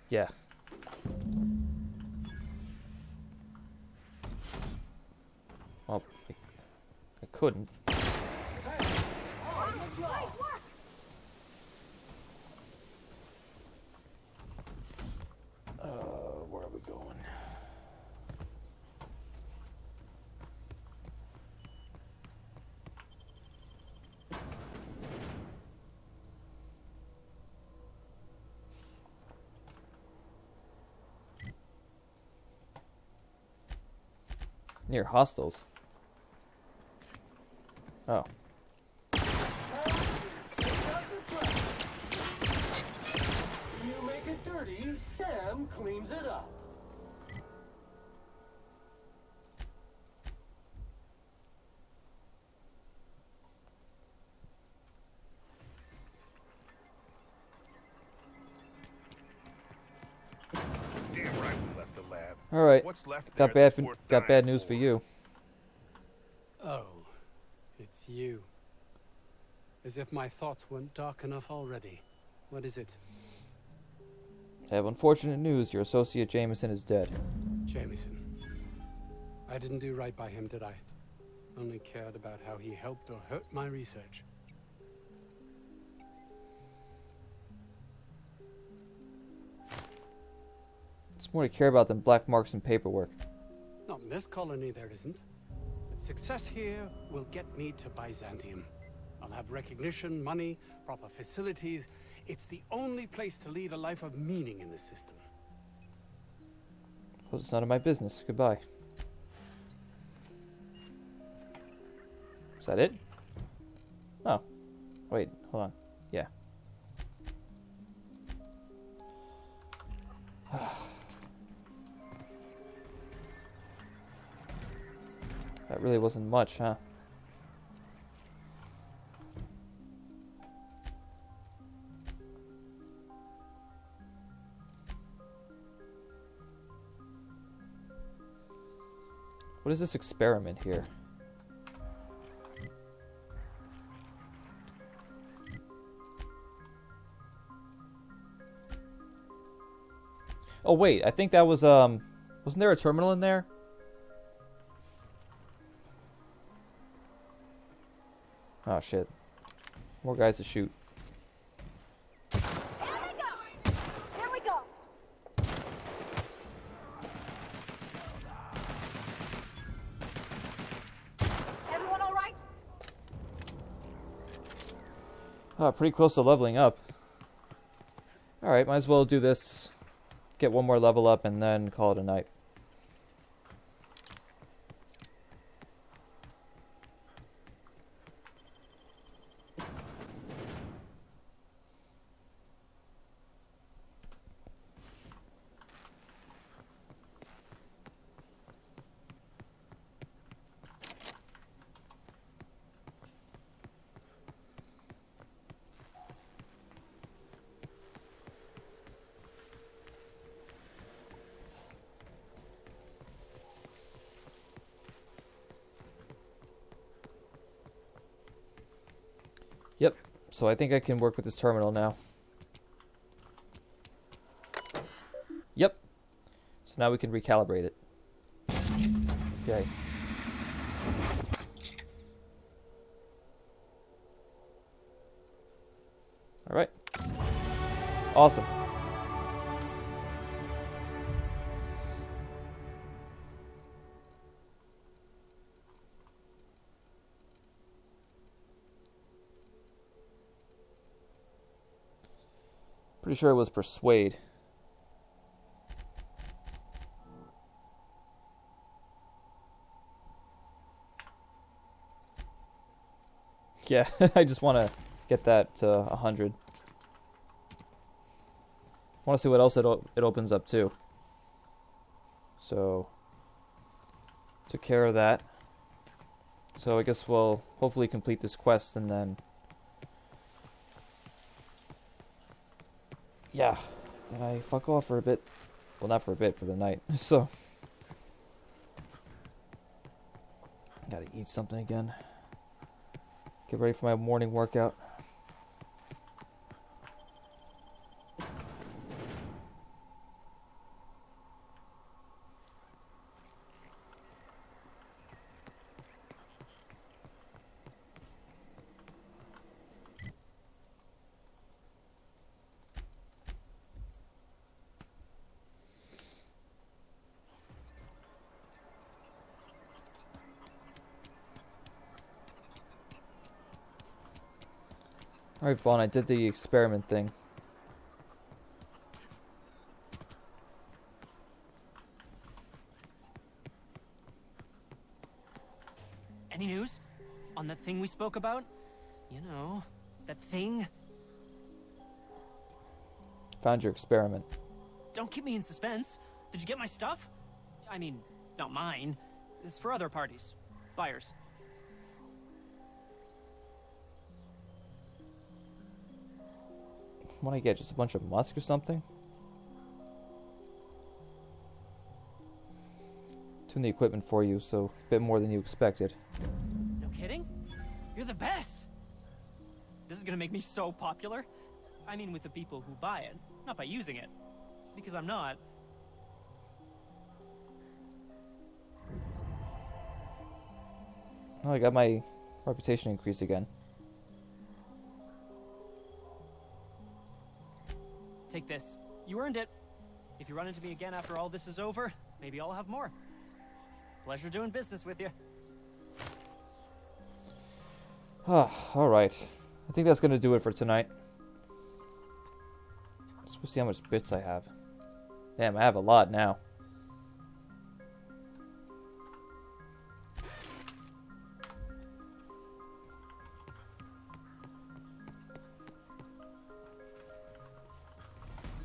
A: Yeah. Well, I couldn't. Where are we going? Near hostels. Oh.
L: You make it dirty, Sam cleans it up.
A: All right.
B: What's left
A: Got
B: there
A: bad.
B: that's worth
A: Got
B: dying
A: bad news for you.
M: Oh, it's you. As if my thoughts weren't dark enough already. What is it?
A: I have unfortunate news. Your associate Jameson is dead.
M: Jameson. I didn't do right by him, did I? Only cared about how he helped or hurt my research.
A: It's more to care about than black marks and paperwork.
M: Not in this colony, there isn't. But success here will get me to Byzantium. I'll have recognition, money, proper facilities. It's the only place to lead a life of meaning in the system.
A: Well, it's none of my business. Goodbye. Is that it? Oh. Wait, hold on. Yeah. That really wasn't much, huh? What is this experiment here? Oh wait, I think that was wasn't there a terminal in there? Oh shit. More guys to shoot.
F: Here we go. Everyone all right?
A: Oh, pretty close to leveling up. Alright, might as well do this. Get one more level up and then call it a night. Yep, so I think I can work with this terminal now. Yep. So now we can recalibrate it. Okay. Alright. Awesome. Pretty sure it was persuade. Yeah, I just want to get that to 100. I want to see what else it opens up too. So, took care of that. So I guess we'll hopefully complete this quest and then... Yeah, then I fuck off for a bit. Well, not for a bit, for the night. So, gotta eat something again. Get ready for my morning workout. Alright, Vaughn, I did the experiment thing.
W: Any news? On that thing we spoke about? You know, that thing?
A: Found your experiment.
W: Don't keep me in suspense. Did you get my stuff? I mean, not mine. It's for other parties. Buyers.
A: What do I get? Just a bunch of musk or something? tune the equipment for you, so a bit more than you expected.
W: No kidding? You're the best! This is gonna make me so popular. I mean with the people who buy it, not by using it. Because I'm not.
A: Oh, I got my reputation increased again.
W: Take this. You earned it. If you run into me again after all this is over, maybe I'll have more. Pleasure doing business with you.
A: Alright. I think that's going to do it for tonight. Let's see how much bits I have. Damn, I have a lot now.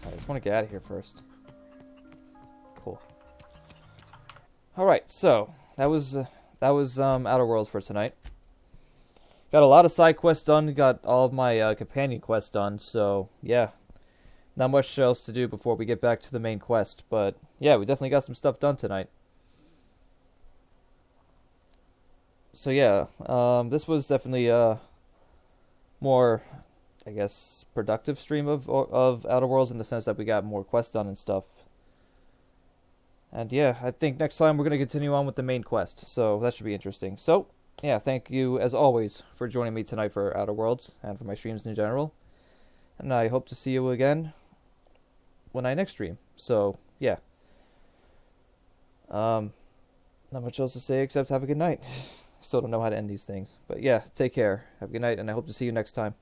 A: I just want to get out of here first. Cool. Alright, so that was Outer Worlds for tonight. Got a lot of side quests done, got all of my companion quests done, so yeah. Not much else to do before we get back to the main quest, but yeah, we definitely got some stuff done tonight. So yeah, this was definitely a more, I guess, productive stream of Outer Worlds in the sense that we got more quests done and stuff. And yeah, I think next time we're going to continue on with the main quest, so that should be interesting. So, yeah, thank you as always for joining me tonight for Outer Worlds and for my streams in general. And I hope to see you again when I next stream. So, yeah. Not much else to say except have a good night. Still don't know how to end these things. But yeah, take care. Have a good night, and I hope to see you next time.